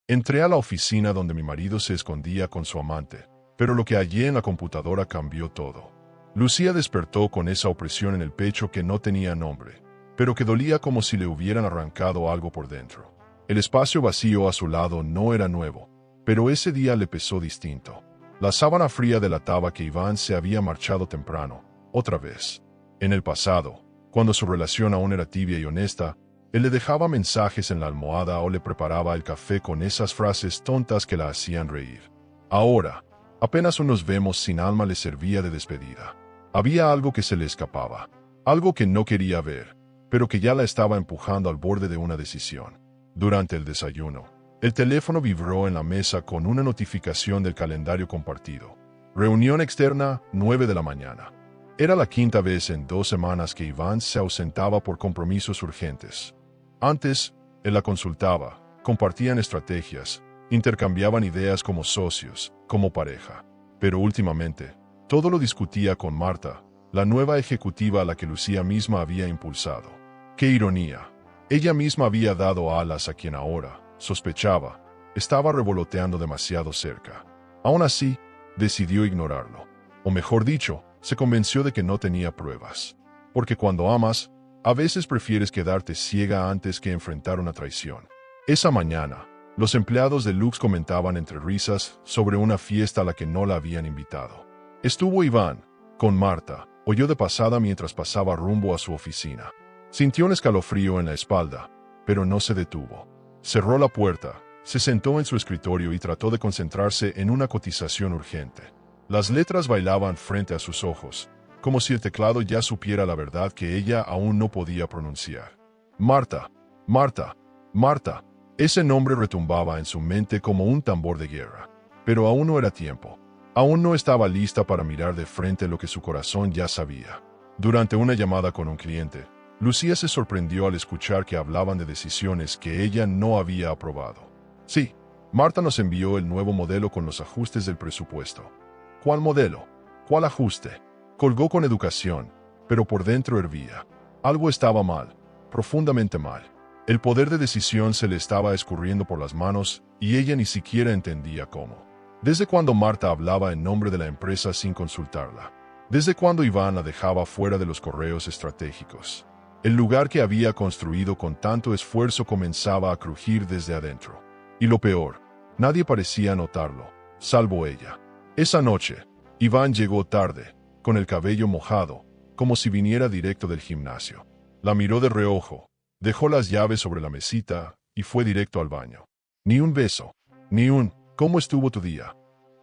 Entré a la oficina donde mi marido se escondía con su amante, pero lo que hallé en la computadora cambió todo. Lucía despertó con esa opresión en el pecho que no tenía nombre, pero que dolía como si le hubieran arrancado algo por dentro. El espacio vacío a su lado no era nuevo, pero ese día le pesó distinto. La sábana fría delataba que Iván se había marchado temprano, otra vez. En el pasado, cuando su relación aún era tibia y honesta, él le dejaba mensajes en la almohada o le preparaba el café con esas frases tontas que la hacían reír. Ahora, apenas unos vemos sin alma le servía de despedida. Había algo que se le escapaba, algo que no quería ver, pero que ya la estaba empujando al borde de una decisión. Durante el desayuno, el teléfono vibró en la mesa con una notificación del calendario compartido. Reunión externa, 9 de la mañana. Era la quinta vez en 2 semanas que Iván se ausentaba por compromisos urgentes. Antes, él la consultaba, compartían estrategias, intercambiaban ideas como socios, como pareja. Pero últimamente, todo lo discutía con Marta, la nueva ejecutiva a la que Lucía misma había impulsado. ¡Qué ironía! Ella misma había dado alas a quien ahora, sospechaba, estaba revoloteando demasiado cerca. Aún así, decidió ignorarlo. O mejor dicho, se convenció de que no tenía pruebas. Porque cuando amas, a veces prefieres quedarte ciega antes que enfrentar una traición. Esa mañana, los empleados de Lux comentaban entre risas sobre una fiesta a la que no la habían invitado. Estuvo Iván, con Marta, oyó de pasada mientras pasaba rumbo a su oficina. Sintió un escalofrío en la espalda, pero no se detuvo. Cerró la puerta, se sentó en su escritorio y trató de concentrarse en una cotización urgente. Las letras bailaban frente a sus ojos, como si el teclado ya supiera la verdad que ella aún no podía pronunciar. Marta, Marta, Marta. Ese nombre retumbaba en su mente como un tambor de guerra. Pero aún no era tiempo. Aún no estaba lista para mirar de frente lo que su corazón ya sabía. Durante una llamada con un cliente, Lucía se sorprendió al escuchar que hablaban de decisiones que ella no había aprobado. Sí, Marta nos envió el nuevo modelo con los ajustes del presupuesto. ¿Cuál modelo? ¿Cuál ajuste? Colgó con educación, pero por dentro hervía. Algo estaba mal, profundamente mal. El poder de decisión se le estaba escurriendo por las manos y ella ni siquiera entendía cómo. ¿Desde cuándo Marta hablaba en nombre de la empresa sin consultarla? ¿Desde cuándo Iván la dejaba fuera de los correos estratégicos? El lugar que había construido con tanto esfuerzo comenzaba a crujir desde adentro. Y lo peor, nadie parecía notarlo, salvo ella. Esa noche, Iván llegó tarde, con el cabello mojado, como si viniera directo del gimnasio. La miró de reojo, dejó las llaves sobre la mesita y fue directo al baño. Ni un beso, ni un ¿cómo estuvo tu día?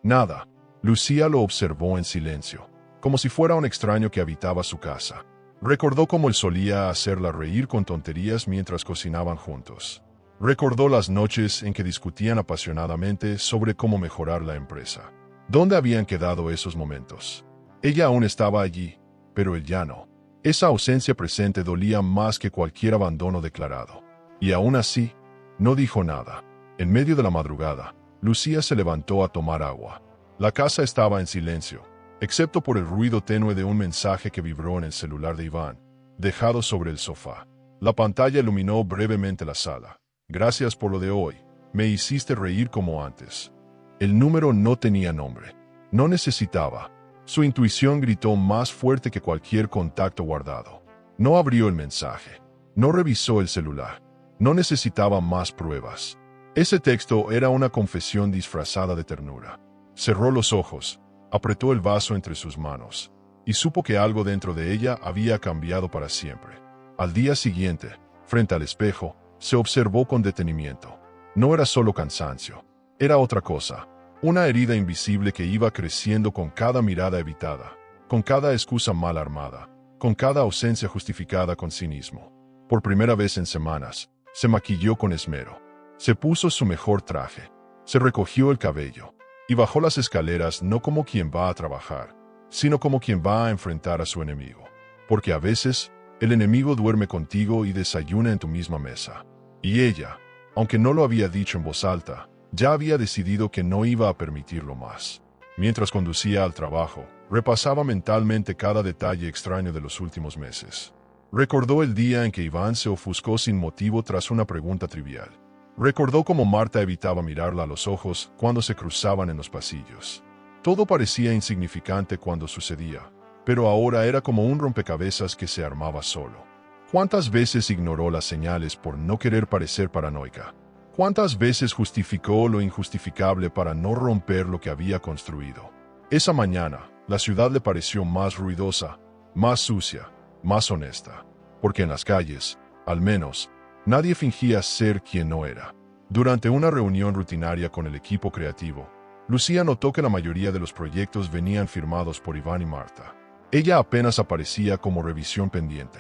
Nada. Lucía lo observó en silencio, como si fuera un extraño que habitaba su casa. Recordó cómo él solía hacerla reír con tonterías mientras cocinaban juntos. Recordó las noches en que discutían apasionadamente sobre cómo mejorar la empresa. ¿Dónde habían quedado esos momentos? Ella aún estaba allí, pero él ya no. Esa ausencia presente dolía más que cualquier abandono declarado. Y aún así, no dijo nada. En medio de la madrugada, Lucía se levantó a tomar agua. La casa estaba en silencio, excepto por el ruido tenue de un mensaje que vibró en el celular de Iván, dejado sobre el sofá. La pantalla iluminó brevemente la sala. Gracias por lo de hoy. Me hiciste reír como antes. El número no tenía nombre. No necesitaba. Su intuición gritó más fuerte que cualquier contacto guardado. No abrió el mensaje. No revisó el celular. No necesitaba más pruebas. Ese texto era una confesión disfrazada de ternura. Cerró los ojos, apretó el vaso entre sus manos, y supo que algo dentro de ella había cambiado para siempre. Al día siguiente, frente al espejo, se observó con detenimiento. No era solo cansancio, era otra cosa. Una herida invisible que iba creciendo con cada mirada evitada, con cada excusa mal armada, con cada ausencia justificada con cinismo. Por primera vez en semanas, se maquilló con esmero. Se puso su mejor traje. Se recogió el cabello. Y bajó las escaleras no como quien va a trabajar, sino como quien va a enfrentar a su enemigo. Porque a veces, el enemigo duerme contigo y desayuna en tu misma mesa. Y ella, aunque no lo había dicho en voz alta, ya había decidido que no iba a permitirlo más. Mientras conducía al trabajo, repasaba mentalmente cada detalle extraño de los últimos meses. Recordó el día en que Iván se ofuscó sin motivo tras una pregunta trivial. Recordó cómo Marta evitaba mirarla a los ojos cuando se cruzaban en los pasillos. Todo parecía insignificante cuando sucedía, pero ahora era como un rompecabezas que se armaba solo. ¿Cuántas veces ignoró las señales por no querer parecer paranoica? ¿Cuántas veces justificó lo injustificable para no romper lo que había construido? Esa mañana, la ciudad le pareció más ruidosa, más sucia, más honesta, porque en las calles, al menos, nadie fingía ser quien no era. Durante una reunión rutinaria con el equipo creativo, Lucía notó que la mayoría de los proyectos venían firmados por Iván y Marta. Ella apenas aparecía como revisión pendiente,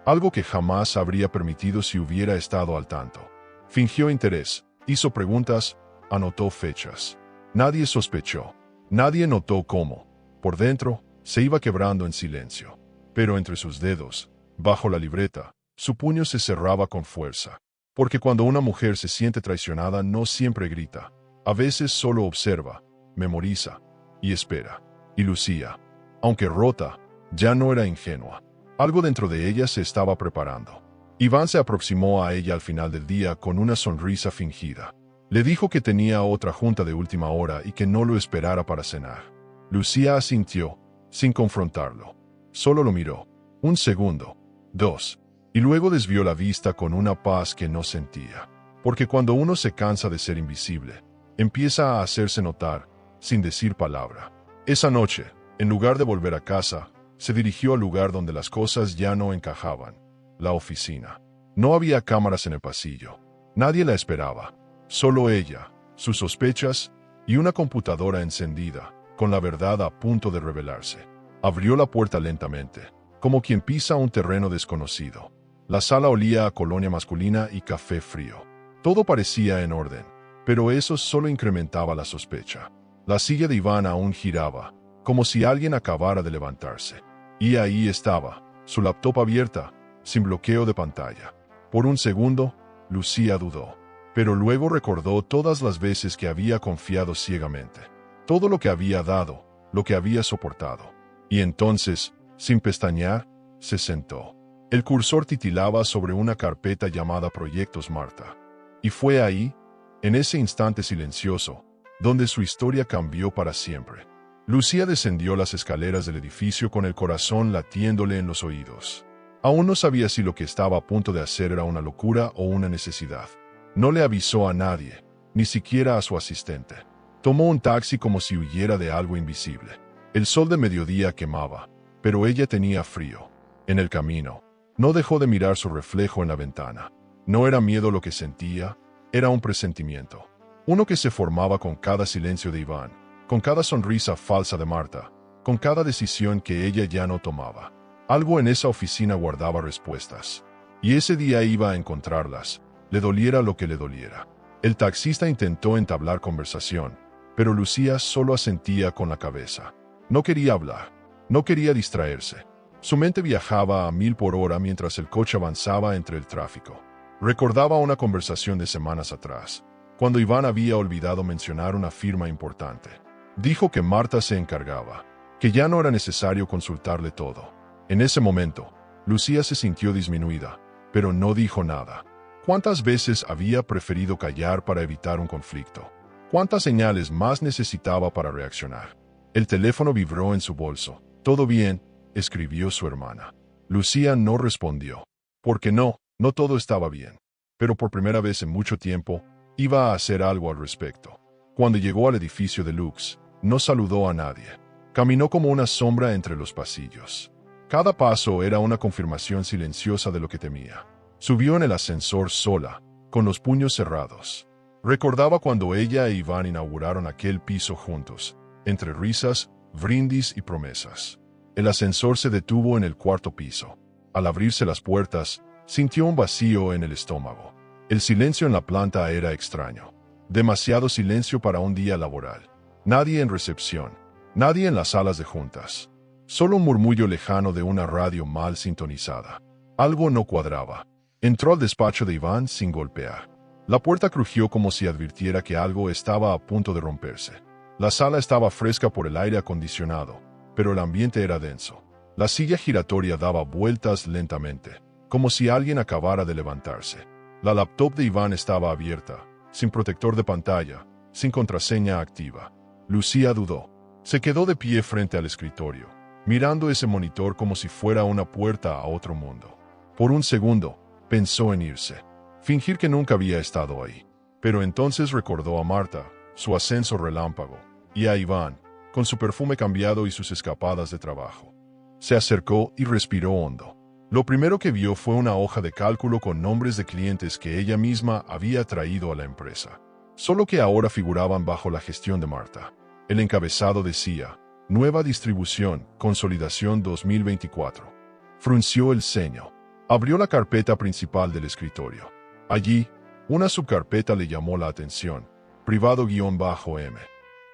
algo que jamás habría permitido si hubiera estado al tanto. Fingió interés, hizo preguntas, anotó fechas. Nadie sospechó, nadie notó cómo, por dentro, se iba quebrando en silencio. Pero entre sus dedos, bajo la libreta, su puño se cerraba con fuerza. Porque cuando una mujer se siente traicionada no siempre grita, a veces solo observa, memoriza y espera. Y Lucía, aunque rota, ya no era ingenua. Algo dentro de ella se estaba preparando. Iván se aproximó a ella al final del día con una sonrisa fingida. Le dijo que tenía otra junta de última hora y que no lo esperara para cenar. Lucía asintió, sin confrontarlo. Solo lo miró. Un segundo, dos, y luego desvió la vista con una paz que no sentía. Porque cuando uno se cansa de ser invisible, empieza a hacerse notar, sin decir palabra. Esa noche, en lugar de volver a casa, se dirigió al lugar donde las cosas ya no encajaban. La oficina. No había cámaras en el pasillo. Nadie la esperaba. Solo ella, sus sospechas y una computadora encendida, con la verdad a punto de revelarse. Abrió la puerta lentamente, como quien pisa un terreno desconocido. La sala olía a colonia masculina y café frío. Todo parecía en orden, pero eso solo incrementaba la sospecha. La silla de Iván aún giraba, como si alguien acabara de levantarse. Y ahí estaba, su laptop abierta, sin bloqueo de pantalla. Por un segundo, Lucía dudó, pero luego recordó todas las veces que había confiado ciegamente, todo lo que había dado, lo que había soportado. Y entonces, sin pestañear, se sentó. El cursor titilaba sobre una carpeta llamada Proyectos Marta. Y fue ahí, en ese instante silencioso, donde su historia cambió para siempre. Lucía descendió las escaleras del edificio con el corazón latiéndole en los oídos. Aún no sabía si lo que estaba a punto de hacer era una locura o una necesidad. No le avisó a nadie, ni siquiera a su asistente. Tomó un taxi como si huyera de algo invisible. El sol de mediodía quemaba, pero ella tenía frío. En el camino, no dejó de mirar su reflejo en la ventana. No era miedo lo que sentía, era un presentimiento. Uno que se formaba con cada silencio de Iván, con cada sonrisa falsa de Marta, con cada decisión que ella ya no tomaba. Algo en esa oficina guardaba respuestas. Y ese día iba a encontrarlas, le doliera lo que le doliera. El taxista intentó entablar conversación, pero Lucía solo asentía con la cabeza. No quería hablar, no quería distraerse. Su mente viajaba a 1000 por hora mientras el coche avanzaba entre el tráfico. Recordaba una conversación de semanas atrás, cuando Iván había olvidado mencionar una firma importante. Dijo que Marta se encargaba, que ya no era necesario consultarle todo. En ese momento, Lucía se sintió disminuida, pero no dijo nada. ¿Cuántas veces había preferido callar para evitar un conflicto? ¿Cuántas señales más necesitaba para reaccionar? El teléfono vibró en su bolso. «¿Todo bien?», escribió su hermana. Lucía no respondió. Porque no todo estaba bien. Pero por primera vez en mucho tiempo, iba a hacer algo al respecto. Cuando llegó al edificio de Lux, no saludó a nadie. Caminó como una sombra entre los pasillos. Cada paso era una confirmación silenciosa de lo que temía. Subió en el ascensor sola, con los puños cerrados. Recordaba cuando ella e Iván inauguraron aquel piso juntos, entre risas, brindis y promesas. El ascensor se detuvo en el 4º piso. Al abrirse las puertas, sintió un vacío en el estómago. El silencio en la planta era extraño. Demasiado silencio para un día laboral. Nadie en recepción, nadie en las salas de juntas. Solo un murmullo lejano de una radio mal sintonizada. Algo no cuadraba. Entró al despacho de Iván sin golpear. La puerta crujió como si advirtiera que algo estaba a punto de romperse. La sala estaba fresca por el aire acondicionado, pero el ambiente era denso. La silla giratoria daba vueltas lentamente, como si alguien acabara de levantarse. La laptop de Iván estaba abierta, sin protector de pantalla, sin contraseña activa. Lucía dudó. Se quedó de pie frente al escritorio, mirando ese monitor como si fuera una puerta a otro mundo. Por un segundo, pensó en irse, fingir que nunca había estado ahí. Pero entonces recordó a Marta, su ascenso relámpago, y a Iván, con su perfume cambiado y sus escapadas de trabajo. Se acercó y respiró hondo. Lo primero que vio fue una hoja de cálculo con nombres de clientes que ella misma había traído a la empresa, solo que ahora figuraban bajo la gestión de Marta. El encabezado decía, Nueva distribución, consolidación 2024. Frunció el ceño. Abrió la carpeta principal del escritorio. Allí, una subcarpeta le llamó la atención, privado-m.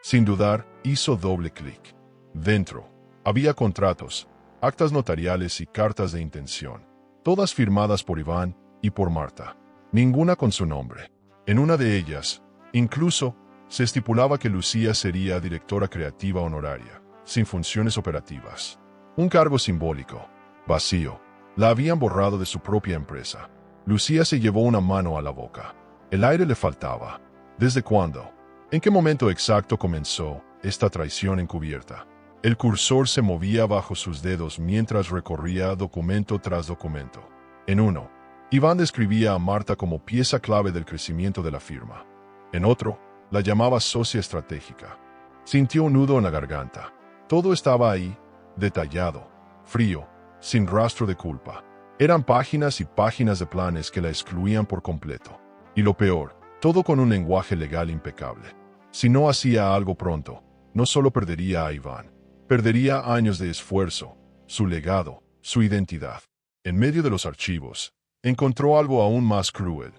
Sin dudar, hizo doble clic. Dentro, había contratos, actas notariales y cartas de intención, todas firmadas por Iván y por Marta, ninguna con su nombre. En una de ellas, incluso, se estipulaba que Lucía sería directora creativa honoraria, sin funciones operativas. Un cargo simbólico, vacío. La habían borrado de su propia empresa. Lucía se llevó una mano a la boca. El aire le faltaba. ¿Desde cuándo? ¿En qué momento exacto comenzó esta traición encubierta? El cursor se movía bajo sus dedos mientras recorría documento tras documento. En uno, Iván describía a Marta como pieza clave del crecimiento de la firma. En otro, la llamaba socia estratégica. Sintió un nudo en la garganta. Todo estaba ahí, detallado, frío, sin rastro de culpa. Eran páginas y páginas de planes que la excluían por completo. Y lo peor, todo con un lenguaje legal impecable. Si no hacía algo pronto, no solo perdería a Iván, perdería años de esfuerzo, su legado, su identidad. En medio de los archivos, encontró algo aún más cruel.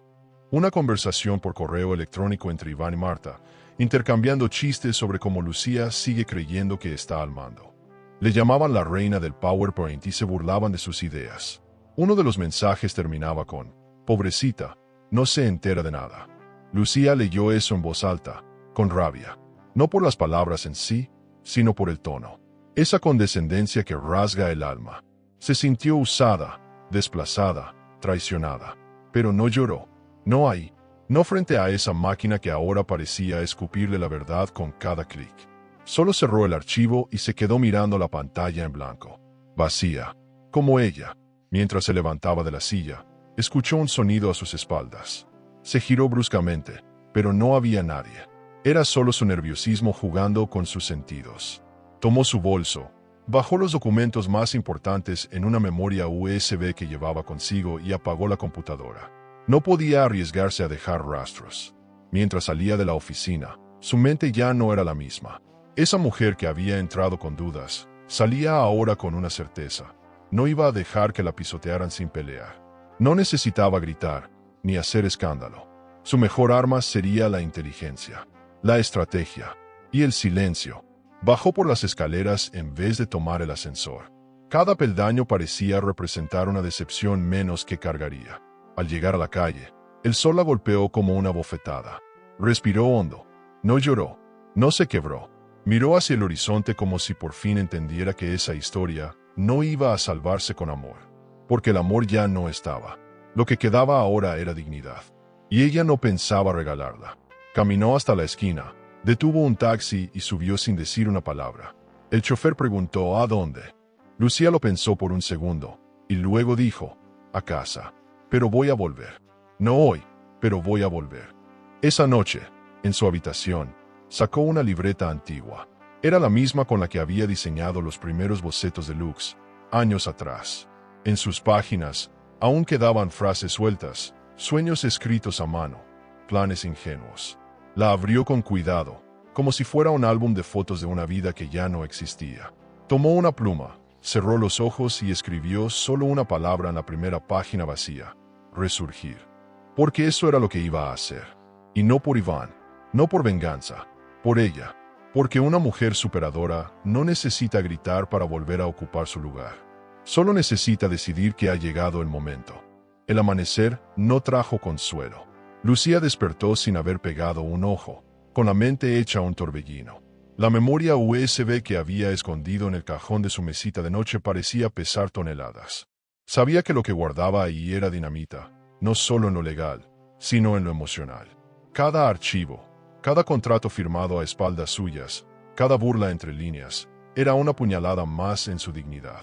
Una conversación por correo electrónico entre Iván y Marta, intercambiando chistes sobre cómo Lucía sigue creyendo que está al mando. Le llamaban la reina del PowerPoint y se burlaban de sus ideas. Uno de los mensajes terminaba con, pobrecita, no se entera de nada. Lucía leyó eso en voz alta, con rabia. No por las palabras en sí, sino por el tono. Esa condescendencia que rasga el alma. Se sintió usada, desplazada, traicionada. Pero no lloró. No ahí. No frente a esa máquina que ahora parecía escupirle la verdad con cada clic. Solo cerró el archivo y se quedó mirando la pantalla en blanco. Vacía. Como ella. Mientras se levantaba de la silla, escuchó un sonido a sus espaldas. Se giró bruscamente, pero no había nadie. Era solo su nerviosismo jugando con sus sentidos. Tomó su bolso, bajó los documentos más importantes en una memoria USB que llevaba consigo y apagó la computadora. No podía arriesgarse a dejar rastros. Mientras salía de la oficina, su mente ya no era la misma. Esa mujer que había entrado con dudas, salía ahora con una certeza. No iba a dejar que la pisotearan sin pelear. No necesitaba gritar, ni hacer escándalo. Su mejor arma sería la inteligencia, la estrategia y el silencio. Bajó por las escaleras en vez de tomar el ascensor. Cada peldaño parecía representar una decepción menos que cargaría. Al llegar a la calle, el sol la golpeó como una bofetada. Respiró hondo. No lloró. No se quebró. Miró hacia el horizonte como si por fin entendiera que esa historia no iba a salvarse con amor. Porque el amor ya no estaba. Lo que quedaba ahora era dignidad. Y ella no pensaba regalarla. Caminó hasta la esquina, detuvo un taxi y subió sin decir una palabra. El chofer preguntó ¿a dónde? Lucía lo pensó por un segundo, y luego dijo, a casa. Pero voy a volver. No hoy, pero voy a volver. Esa noche, en su habitación, sacó una libreta antigua. Era la misma con la que había diseñado los primeros bocetos de Lux, años atrás. En sus páginas, aún quedaban frases sueltas, sueños escritos a mano, planes ingenuos. La abrió con cuidado, como si fuera un álbum de fotos de una vida que ya no existía. Tomó una pluma, cerró los ojos y escribió solo una palabra en la primera página vacía: resurgir. Porque eso era lo que iba a hacer. Y no por Iván, no por venganza, por ella. Porque una mujer superadora no necesita gritar para volver a ocupar su lugar. Solo necesita decidir que ha llegado el momento. El amanecer no trajo consuelo. Lucía despertó sin haber pegado un ojo, con la mente hecha un torbellino. La memoria USB que había escondido en el cajón de su mesita de noche parecía pesar toneladas. Sabía que lo que guardaba ahí era dinamita, no solo en lo legal, sino en lo emocional. Cada archivo, cada contrato firmado a espaldas suyas, cada burla entre líneas, era una puñalada más en su dignidad.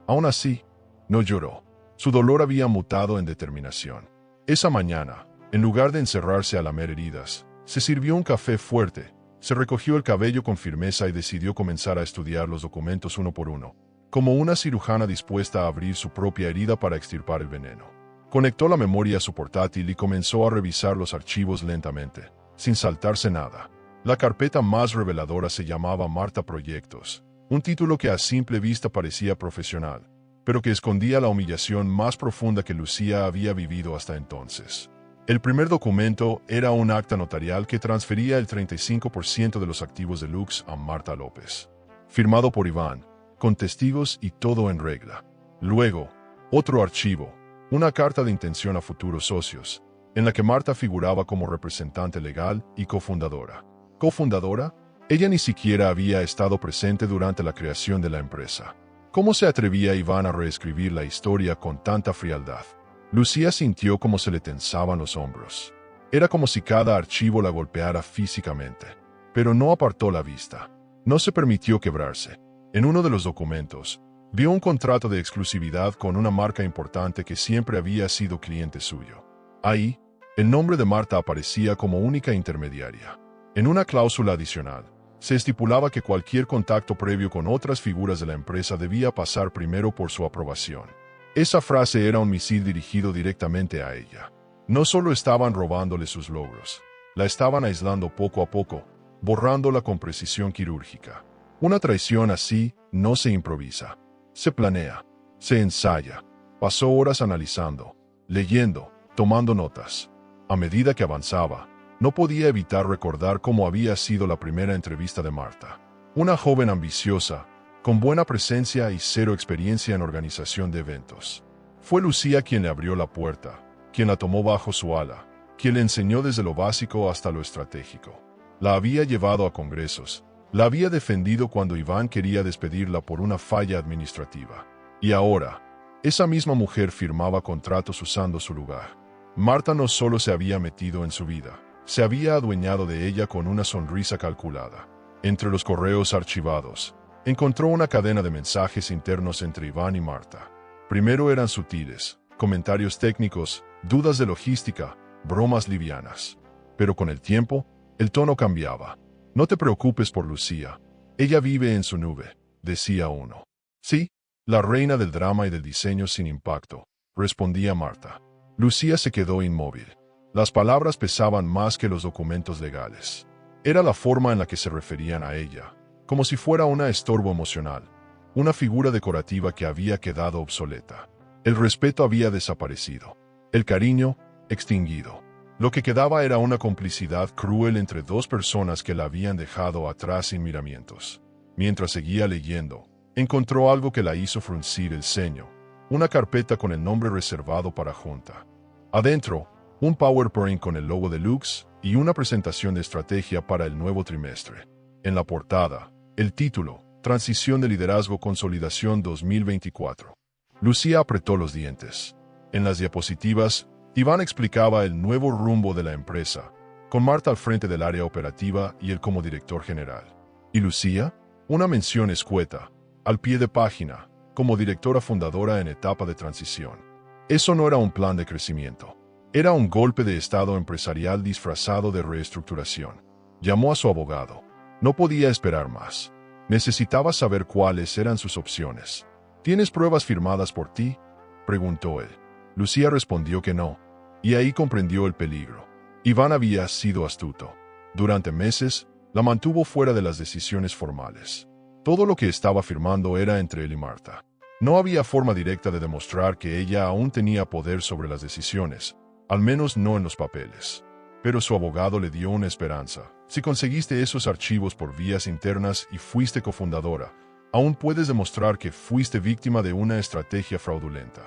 Aún así, no lloró. Su dolor había mutado en determinación. Esa mañana, en lugar de encerrarse a lamer heridas, se sirvió un café fuerte, se recogió el cabello con firmeza y decidió comenzar a estudiar los documentos uno por uno, como una cirujana dispuesta a abrir su propia herida para extirpar el veneno. Conectó la memoria a su portátil y comenzó a revisar los archivos lentamente, sin saltarse nada. La carpeta más reveladora se llamaba Marta Proyectos, un título que a simple vista parecía profesional, pero que escondía la humillación más profunda que Lucía había vivido hasta entonces. El primer documento era un acta notarial que transfería el 35% de los activos de Lux a Marta López, firmado por Iván, con testigos y todo en regla. Luego, otro archivo, una carta de intención a futuros socios, en la que Marta figuraba como representante legal y cofundadora. ¿Cofundadora? Ella ni siquiera había estado presente durante la creación de la empresa. ¿Cómo se atrevía Iván a reescribir la historia con tanta frialdad? Lucía sintió cómo se le tensaban los hombros. Era como si cada archivo la golpeara físicamente, pero no apartó la vista. No se permitió quebrarse. En uno de los documentos, vio un contrato de exclusividad con una marca importante que siempre había sido cliente suyo. Ahí, el nombre de Marta aparecía como única intermediaria. En una cláusula adicional, se estipulaba que cualquier contacto previo con otras figuras de la empresa debía pasar primero por su aprobación. Esa frase era un misil dirigido directamente a ella. No solo estaban robándole sus logros, la estaban aislando poco a poco, borrándola con precisión quirúrgica. Una traición así no se improvisa. Se planea, se ensaya. Pasó horas analizando, leyendo, tomando notas. A medida que avanzaba, no podía evitar recordar cómo había sido la primera entrevista de Marta. Una joven ambiciosa, con buena presencia y cero experiencia en organización de eventos. Fue Lucía quien le abrió la puerta, quien la tomó bajo su ala, quien le enseñó desde lo básico hasta lo estratégico. La había llevado a congresos, la había defendido cuando Iván quería despedirla por una falla administrativa. Y ahora, esa misma mujer firmaba contratos usando su lugar. Marta no solo se había metido en su vida, se había adueñado de ella con una sonrisa calculada. Entre los correos archivados, encontró una cadena de mensajes internos entre Iván y Marta. Primero eran sutiles, comentarios técnicos, dudas de logística, bromas livianas. Pero con el tiempo, el tono cambiaba. No te preocupes por Lucía. Ella vive en su nube, decía uno. Sí, la reina del drama y del diseño sin impacto, respondía Marta. Lucía se quedó inmóvil. Las palabras pesaban más que los documentos legales. Era la forma en la que se referían a ella, como si fuera una estorbo emocional, una figura decorativa que había quedado obsoleta. El respeto había desaparecido, el cariño, extinguido. Lo que quedaba era una complicidad cruel entre dos personas que la habían dejado atrás sin miramientos. Mientras seguía leyendo, encontró algo que la hizo fruncir el ceño, una carpeta con el nombre reservado para junta. Adentro, un PowerPoint con el logo de Lux y una presentación de estrategia para el nuevo trimestre. En la portada, el título, Transición de Liderazgo Consolidación 2024. Lucía apretó los dientes. En las diapositivas, Iván explicaba el nuevo rumbo de la empresa, con Marta al frente del área operativa y él como director general. ¿Y Lucía? Una mención escueta, al pie de página, como directora fundadora en etapa de transición. Eso no era un plan de crecimiento. Era un golpe de estado empresarial disfrazado de reestructuración. Llamó a su abogado. No podía esperar más. Necesitaba saber cuáles eran sus opciones. ¿Tienes pruebas firmadas por ti?, preguntó él. Lucía respondió que no, y ahí comprendió el peligro. Iván había sido astuto. Durante meses, la mantuvo fuera de las decisiones formales. Todo lo que estaba firmando era entre él y Marta. No había forma directa de demostrar que ella aún tenía poder sobre las decisiones, al menos no en los papeles. Pero su abogado le dio una esperanza. Si conseguiste esos archivos por vías internas y fuiste cofundadora, aún puedes demostrar que fuiste víctima de una estrategia fraudulenta.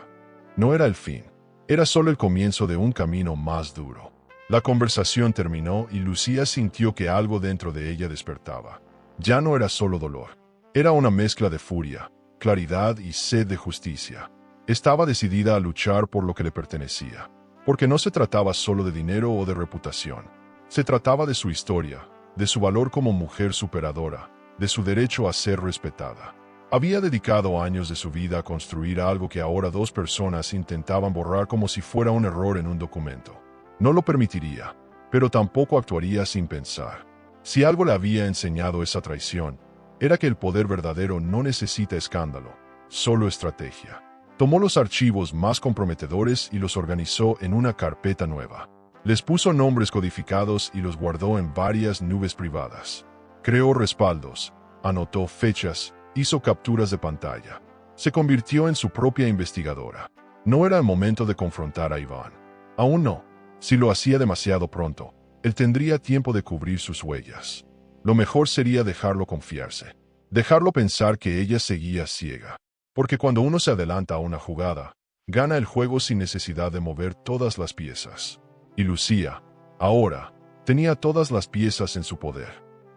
No era el fin, era solo el comienzo de un camino más duro. La conversación terminó y Lucía sintió que algo dentro de ella despertaba. Ya no era solo dolor, era una mezcla de furia, claridad y sed de justicia. Estaba decidida a luchar por lo que le pertenecía, porque no se trataba solo de dinero o de reputación. Se trataba de su historia, de su valor como mujer superadora, de su derecho a ser respetada. Había dedicado años de su vida a construir algo que ahora dos personas intentaban borrar como si fuera un error en un documento. No lo permitiría, pero tampoco actuaría sin pensar. Si algo le había enseñado esa traición, era que el poder verdadero no necesita escándalo, solo estrategia. Tomó los archivos más comprometedores y los organizó en una carpeta nueva. Les puso nombres codificados y los guardó en varias nubes privadas. Creó respaldos, anotó fechas, hizo capturas de pantalla. Se convirtió en su propia investigadora. No era el momento de confrontar a Iván. Aún no. Si lo hacía demasiado pronto, él tendría tiempo de cubrir sus huellas. Lo mejor sería dejarlo confiarse. Dejarlo pensar que ella seguía ciega. Porque cuando uno se adelanta a una jugada, gana el juego sin necesidad de mover todas las piezas. Y Lucía, ahora, tenía todas las piezas en su poder.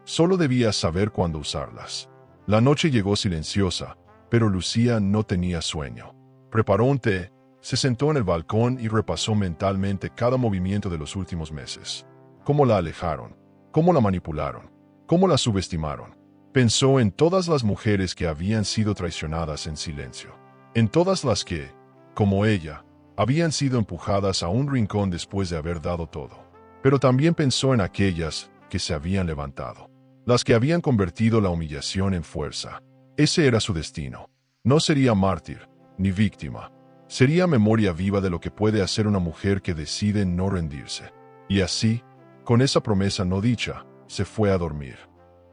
Solo debía saber cuándo usarlas. La noche llegó silenciosa, pero Lucía no tenía sueño. Preparó un té, se sentó en el balcón y repasó mentalmente cada movimiento de los últimos meses. Cómo la alejaron, cómo la manipularon, cómo la subestimaron. Pensó en todas las mujeres que habían sido traicionadas en silencio. En todas las que, como ella, habían sido empujadas a un rincón después de haber dado todo. Pero también pensó en aquellas que se habían levantado. Las que habían convertido la humillación en fuerza. Ese era su destino. No sería mártir, ni víctima. Sería memoria viva de lo que puede hacer una mujer que decide no rendirse. Y así, con esa promesa no dicha, se fue a dormir.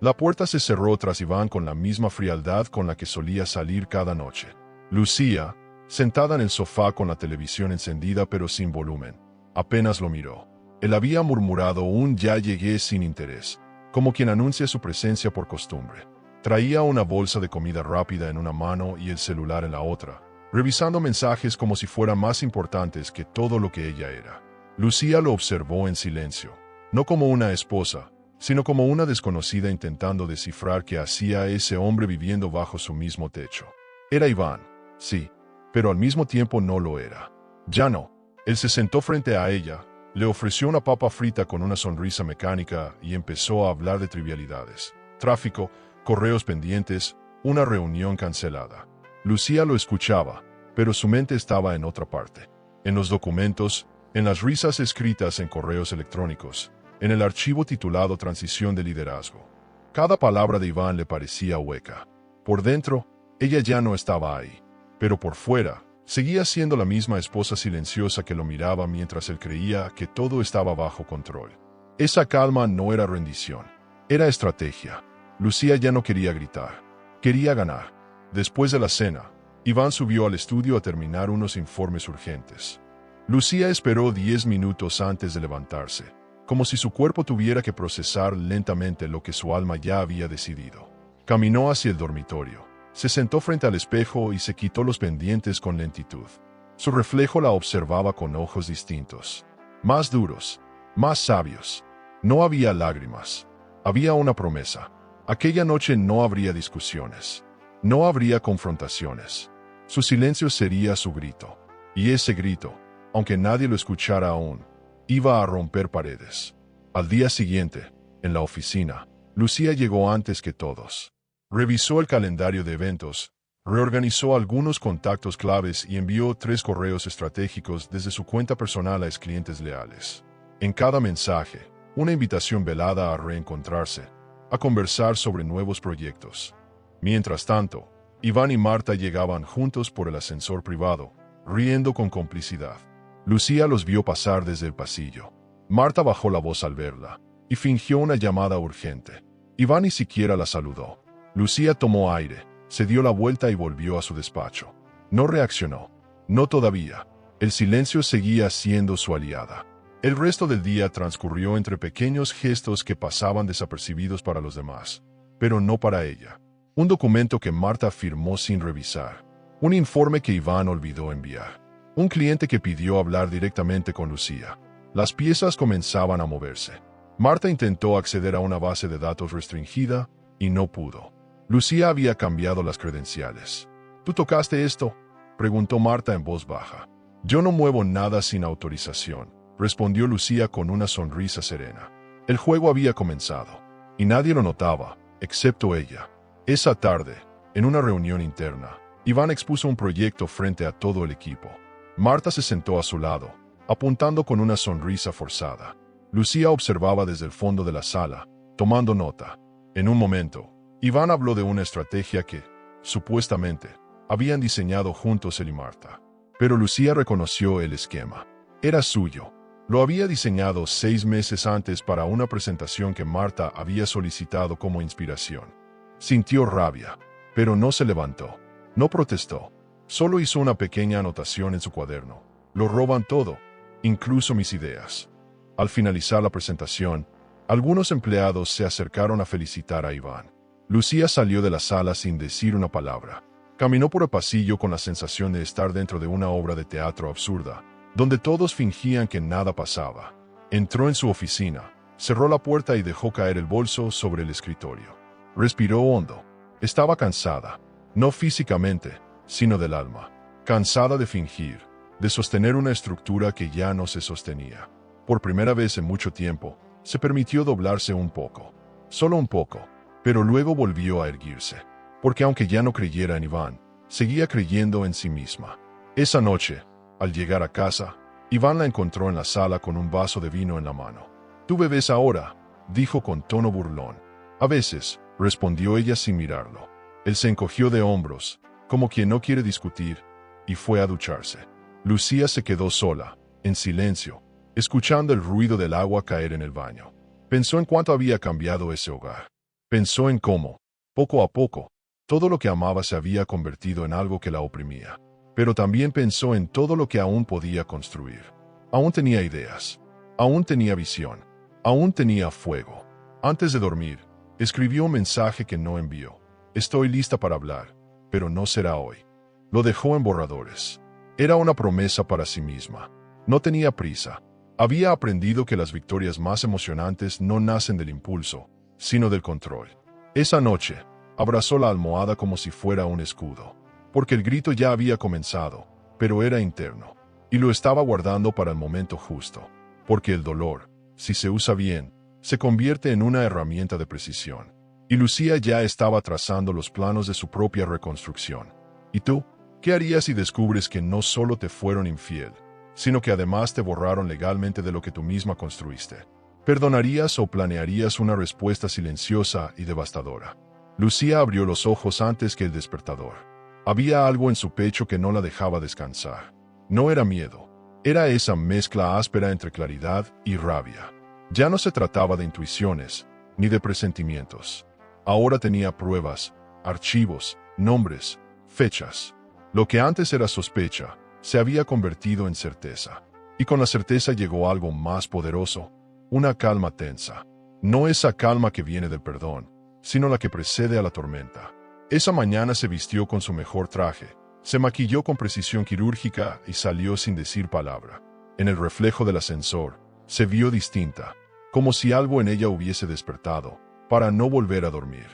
La puerta se cerró tras Iván con la misma frialdad con la que solía salir cada noche. Lucía, sentada en el sofá con la televisión encendida pero sin volumen, apenas lo miró. Él había murmurado un "ya llegué" sin interés, como quien anuncia su presencia por costumbre. Traía una bolsa de comida rápida en una mano y el celular en la otra, revisando mensajes como si fueran más importantes que todo lo que ella era. Lucía lo observó en silencio, no como una esposa, sino como una desconocida intentando descifrar qué hacía ese hombre viviendo bajo su mismo techo. Era Iván, sí, pero al mismo tiempo no lo era. Ya no. Él se sentó frente a ella, le ofreció una papa frita con una sonrisa mecánica y empezó a hablar de trivialidades. Tráfico, correos pendientes, una reunión cancelada. Lucía lo escuchaba, pero su mente estaba en otra parte. En los documentos, en las risas escritas en correos electrónicos, en el archivo titulado Transición de Liderazgo. Cada palabra de Iván le parecía hueca. Por dentro, ella ya no estaba ahí. Pero por fuera, seguía siendo la misma esposa silenciosa que lo miraba mientras él creía que todo estaba bajo control. Esa calma no era rendición, era estrategia. Lucía ya no quería gritar, quería ganar. Después de la cena, Iván subió al estudio a terminar unos informes urgentes. Lucía esperó 10 minutos antes de levantarse, como si su cuerpo tuviera que procesar lentamente lo que su alma ya había decidido. Caminó hacia el dormitorio. Se sentó frente al espejo y se quitó los pendientes con lentitud. Su reflejo la observaba con ojos distintos, más duros, más sabios. No había lágrimas. Había una promesa. Aquella noche no habría discusiones. No habría confrontaciones. Su silencio sería su grito. Y ese grito, aunque nadie lo escuchara aún, iba a romper paredes. Al día siguiente, en la oficina, Lucía llegó antes que todos. Revisó el calendario de eventos, reorganizó algunos contactos claves y envió 3 correos estratégicos desde su cuenta personal a clientes leales. En cada mensaje, una invitación velada a reencontrarse, a conversar sobre nuevos proyectos. Mientras tanto, Iván y Marta llegaban juntos por el ascensor privado, riendo con complicidad. Lucía los vio pasar desde el pasillo. Marta bajó la voz al verla y fingió una llamada urgente. Iván ni siquiera la saludó. Lucía tomó aire, se dio la vuelta y volvió a su despacho. No reaccionó. No todavía. El silencio seguía siendo su aliada. El resto del día transcurrió entre pequeños gestos que pasaban desapercibidos para los demás, pero no para ella. Un documento que Marta firmó sin revisar. Un informe que Iván olvidó enviar. Un cliente que pidió hablar directamente con Lucía. Las piezas comenzaban a moverse. Marta intentó acceder a una base de datos restringida y no pudo. Lucía había cambiado las credenciales. ¿Tú tocaste esto?, preguntó Marta en voz baja. Yo no muevo nada sin autorización, respondió Lucía con una sonrisa serena. El juego había comenzado, y nadie lo notaba, excepto ella. Esa tarde, en una reunión interna, Iván expuso un proyecto frente a todo el equipo. Marta se sentó a su lado, apuntando con una sonrisa forzada. Lucía observaba desde el fondo de la sala, tomando nota. En un momento, Iván habló de una estrategia que, supuestamente, habían diseñado juntos él y Marta. Pero Lucía reconoció el esquema. Era suyo. Lo había diseñado 6 meses antes para una presentación que Marta había solicitado como inspiración. Sintió rabia, pero no se levantó. No protestó. Solo hizo una pequeña anotación en su cuaderno. Lo roban todo, incluso mis ideas. Al finalizar la presentación, algunos empleados se acercaron a felicitar a Iván. Lucía salió de la sala sin decir una palabra. Caminó por el pasillo con la sensación de estar dentro de una obra de teatro absurda, donde todos fingían que nada pasaba. Entró en su oficina, cerró la puerta y dejó caer el bolso sobre el escritorio. Respiró hondo. Estaba cansada, no físicamente, sino del alma. Cansada de fingir, de sostener una estructura que ya no se sostenía. Por primera vez en mucho tiempo, se permitió doblarse un poco. Solo un poco, pero luego volvió a erguirse. Porque aunque ya no creyera en Iván, seguía creyendo en sí misma. Esa noche, al llegar a casa, Iván la encontró en la sala con un vaso de vino en la mano. «¿Tú bebes ahora?», dijo con tono burlón. «A veces», respondió ella sin mirarlo. Él se encogió de hombros, como quien no quiere discutir, y fue a ducharse. Lucía se quedó sola, en silencio, escuchando el ruido del agua caer en el baño. Pensó en cuánto había cambiado ese hogar. Pensó en cómo, poco a poco, todo lo que amaba se había convertido en algo que la oprimía. Pero también pensó en todo lo que aún podía construir. Aún tenía ideas. Aún tenía visión. Aún tenía fuego. Antes de dormir, escribió un mensaje que no envió. «Estoy lista para hablar, pero no será hoy». Lo dejó en borradores. Era una promesa para sí misma. No tenía prisa. Había aprendido que las victorias más emocionantes no nacen del impulso, sino del control. Esa noche, abrazó la almohada como si fuera un escudo. Porque el grito ya había comenzado, pero era interno. Y lo estaba guardando para el momento justo. Porque el dolor, si se usa bien, se convierte en una herramienta de precisión. Y Lucía ya estaba trazando los planos de su propia reconstrucción. ¿Y tú? ¿Qué harías si descubres que no solo te fueron infiel, sino que además te borraron legalmente de lo que tú misma construiste? ¿Perdonarías o planearías una respuesta silenciosa y devastadora? Lucía abrió los ojos antes que el despertador. Había algo en su pecho que no la dejaba descansar. No era miedo. Era esa mezcla áspera entre claridad y rabia. Ya no se trataba de intuiciones, ni de presentimientos. Ahora tenía pruebas, archivos, nombres, fechas. Lo que antes era sospecha, se había convertido en certeza. Y con la certeza llegó algo más poderoso, una calma tensa. No esa calma que viene del perdón, sino la que precede a la tormenta. Esa mañana se vistió con su mejor traje, se maquilló con precisión quirúrgica y salió sin decir palabra. En el reflejo del ascensor, se vio distinta, como si algo en ella hubiese despertado, para no volver a dormir.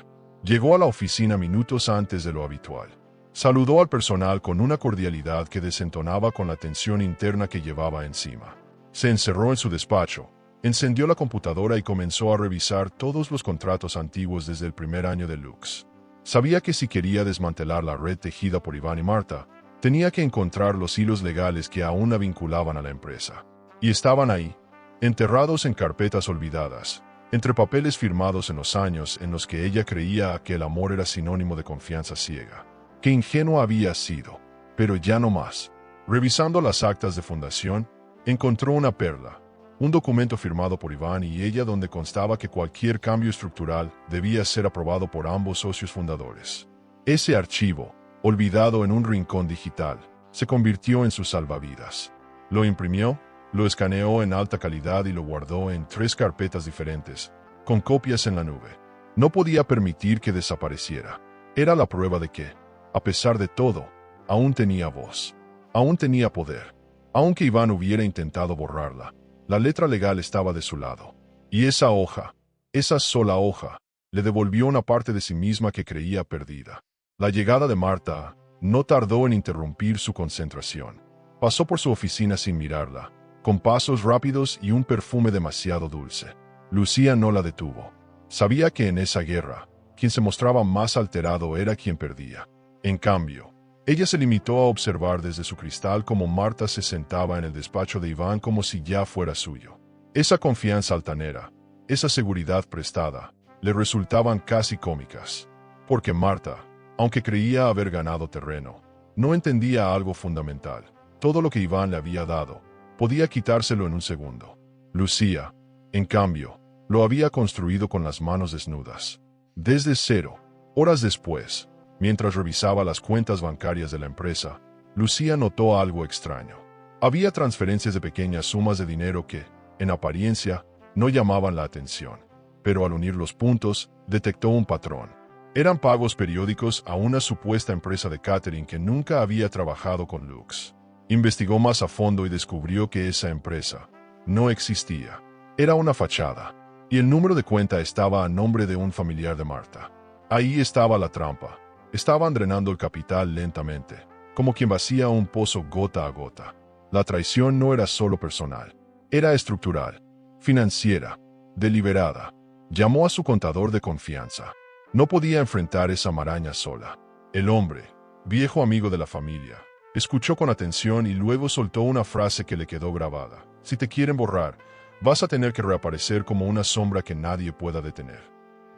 Llegó a la oficina minutos antes de lo habitual. Saludó al personal con una cordialidad que desentonaba con la tensión interna que llevaba encima. Se encerró en su despacho, encendió la computadora y comenzó a revisar todos los contratos antiguos desde el primer año de Lux. Sabía que si quería desmantelar la red tejida por Iván y Marta, tenía que encontrar los hilos legales que aún la vinculaban a la empresa. Y estaban ahí, enterrados en carpetas olvidadas, entre papeles firmados en los años en los que ella creía que el amor era sinónimo de confianza ciega. Qué ingenua había sido, pero ya no más. Revisando las actas de fundación, encontró una perla, un documento firmado por Iván y ella donde constaba que cualquier cambio estructural debía ser aprobado por ambos socios fundadores. Ese archivo, olvidado en un rincón digital, se convirtió en su salvavidas. Lo imprimió, lo escaneó en alta calidad y lo guardó en 3 carpetas diferentes, con copias en la nube. No podía permitir que desapareciera. Era la prueba de que, a pesar de todo, aún tenía voz, aún tenía poder. Aunque Iván hubiera intentado borrarla, la letra legal estaba de su lado. Y esa hoja, esa sola hoja, le devolvió una parte de sí misma que creía perdida. La llegada de Marta no tardó en interrumpir su concentración. Pasó por su oficina sin mirarla, con pasos rápidos y un perfume demasiado dulce. Lucía no la detuvo. Sabía que en esa guerra, quien se mostraba más alterado era quien perdía. En cambio, ella se limitó a observar desde su cristal cómo Marta se sentaba en el despacho de Iván como si ya fuera suyo. Esa confianza altanera, esa seguridad prestada, le resultaban casi cómicas. Porque Marta, aunque creía haber ganado terreno, no entendía algo fundamental. Todo lo que Iván le había dado, podía quitárselo en un segundo. Lucía, en cambio, lo había construido con las manos desnudas. Desde cero. Horas después, mientras revisaba las cuentas bancarias de la empresa, Lucía notó algo extraño. Había transferencias de pequeñas sumas de dinero que, en apariencia, no llamaban la atención. Pero al unir los puntos, detectó un patrón. Eran pagos periódicos a una supuesta empresa de catering que nunca había trabajado con Lux. Investigó más a fondo y descubrió que esa empresa no existía. Era una fachada, y el número de cuenta estaba a nombre de un familiar de Marta. Ahí estaba la trampa. Estaban drenando el capital lentamente, como quien vacía un pozo gota a gota. La traición no era solo personal, era estructural, financiera, deliberada. Llamó a su contador de confianza. No podía enfrentar esa maraña sola. El hombre, viejo amigo de la familia, escuchó con atención y luego soltó una frase que le quedó grabada. Si te quieren borrar, vas a tener que reaparecer como una sombra que nadie pueda detener.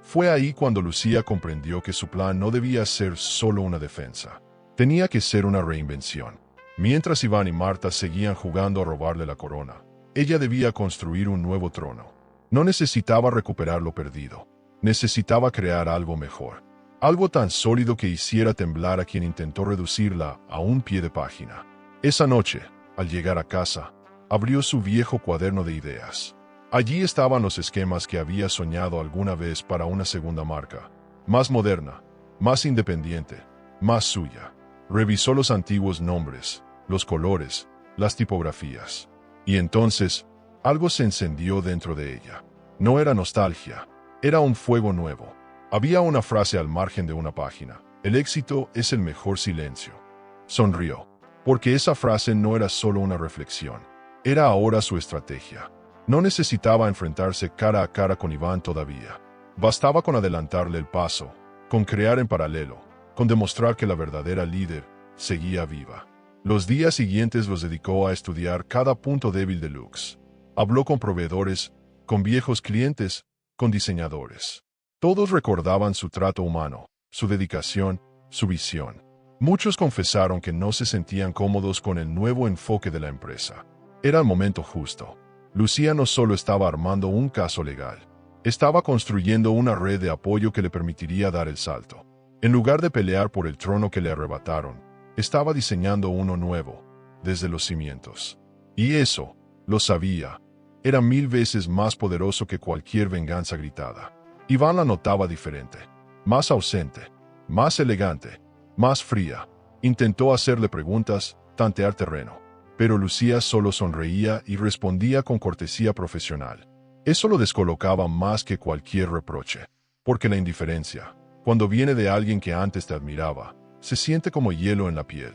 Fue ahí cuando Lucía comprendió que su plan no debía ser solo una defensa. Tenía que ser una reinvención. Mientras Iván y Marta seguían jugando a robarle la corona, ella debía construir un nuevo trono. No necesitaba recuperar lo perdido. Necesitaba crear algo mejor. Algo tan sólido que hiciera temblar a quien intentó reducirla a un pie de página. Esa noche, al llegar a casa, abrió su viejo cuaderno de ideas. Allí estaban los esquemas que había soñado alguna vez para una segunda marca. Más moderna, más independiente, más suya. Revisó los antiguos nombres, los colores, las tipografías. Y entonces, algo se encendió dentro de ella. No era nostalgia. Era un fuego nuevo. Había una frase al margen de una página. El éxito es el mejor silencio. Sonrió, porque esa frase no era solo una reflexión. Era ahora su estrategia. No necesitaba enfrentarse cara a cara con Iván todavía. Bastaba con adelantarle el paso, con crear en paralelo, con demostrar que la verdadera líder seguía viva. Los días siguientes los dedicó a estudiar cada punto débil de Lux. Habló con proveedores, con viejos clientes, con diseñadores. Todos recordaban su trato humano, su dedicación, su visión. Muchos confesaron que no se sentían cómodos con el nuevo enfoque de la empresa. Era el momento justo. Lucía no solo estaba armando un caso legal, estaba construyendo una red de apoyo que le permitiría dar el salto. En lugar de pelear por el trono que le arrebataron, estaba diseñando uno nuevo, desde los cimientos. Y eso, lo sabía, era 1000 veces más poderoso que cualquier venganza gritada. Iván la notaba diferente, más ausente, más elegante, más fría. Intentó hacerle preguntas, tantear terreno, pero Lucía solo sonreía y respondía con cortesía profesional. Eso lo descolocaba más que cualquier reproche, porque la indiferencia, cuando viene de alguien que antes te admiraba, se siente como hielo en la piel.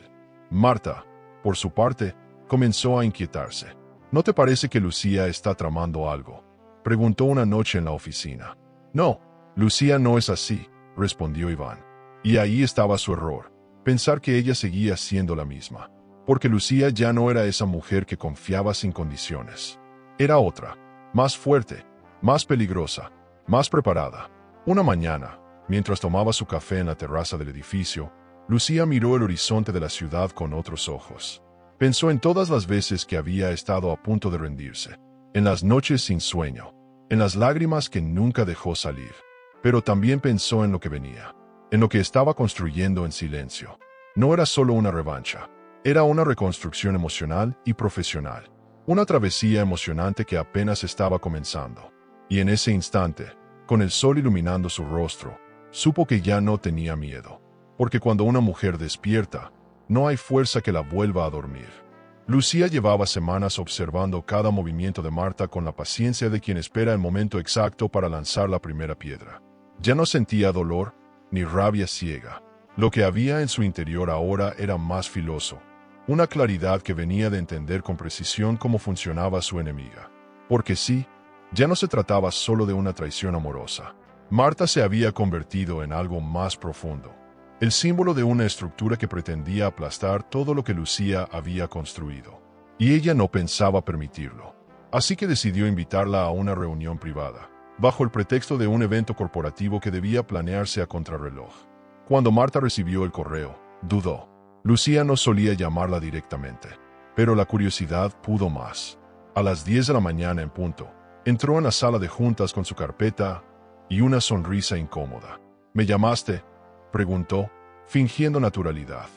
Marta, por su parte, comenzó a inquietarse. ¿No te parece que Lucía está tramando algo?, preguntó una noche en la oficina. No, Lucía no es así, respondió Iván. Y ahí estaba su error, pensar que ella seguía siendo la misma. Porque Lucía ya no era esa mujer que confiaba sin condiciones. Era otra, más fuerte, más peligrosa, más preparada. Una mañana, mientras tomaba su café en la terraza del edificio, Lucía miró el horizonte de la ciudad con otros ojos. Pensó en todas las veces que había estado a punto de rendirse, en las noches sin sueño, en las lágrimas que nunca dejó salir. Pero también pensó en lo que venía, en lo que estaba construyendo en silencio. No era solo una revancha, era una reconstrucción emocional y profesional, una travesía emocionante que apenas estaba comenzando. Y en ese instante, con el sol iluminando su rostro, supo que ya no tenía miedo, porque cuando una mujer despierta, no hay fuerza que la vuelva a dormir. Lucía llevaba semanas observando cada movimiento de Marta con la paciencia de quien espera el momento exacto para lanzar la primera piedra. Ya no sentía dolor, ni rabia ciega. Lo que había en su interior ahora era más filoso, una claridad que venía de entender con precisión cómo funcionaba su enemiga. Porque sí, ya no se trataba solo de una traición amorosa. Marta se había convertido en algo más profundo, el símbolo de una estructura que pretendía aplastar todo lo que Lucía había construido. Y ella no pensaba permitirlo. Así que decidió invitarla a una reunión privada, bajo el pretexto de un evento corporativo que debía planearse a contrarreloj. Cuando Marta recibió el correo, dudó. Lucía no solía llamarla directamente, pero la curiosidad pudo más. A las 10 de la mañana en punto, entró en la sala de juntas con su carpeta y una sonrisa incómoda. ¿Me llamaste?, preguntó, fingiendo naturalidad.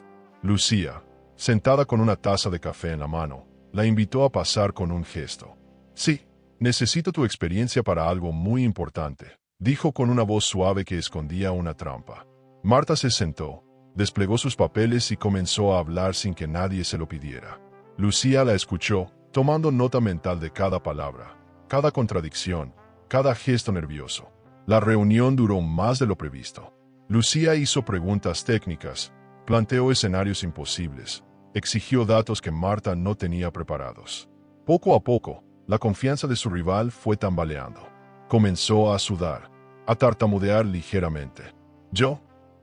Lucía, sentada con una taza de café en la mano, la invitó a pasar con un gesto. Sí, necesito tu experiencia para algo muy importante, dijo con una voz suave que escondía una trampa. Marta se sentó, desplegó sus papeles y comenzó a hablar sin que nadie se lo pidiera. Lucía la escuchó, tomando nota mental de cada palabra, cada contradicción, cada gesto nervioso. La reunión duró más de lo previsto. Lucía hizo preguntas técnicas, planteó escenarios imposibles, exigió datos que Marta no tenía preparados. Poco a poco, la confianza de su rival fue tambaleando. Comenzó a sudar, a tartamudear ligeramente.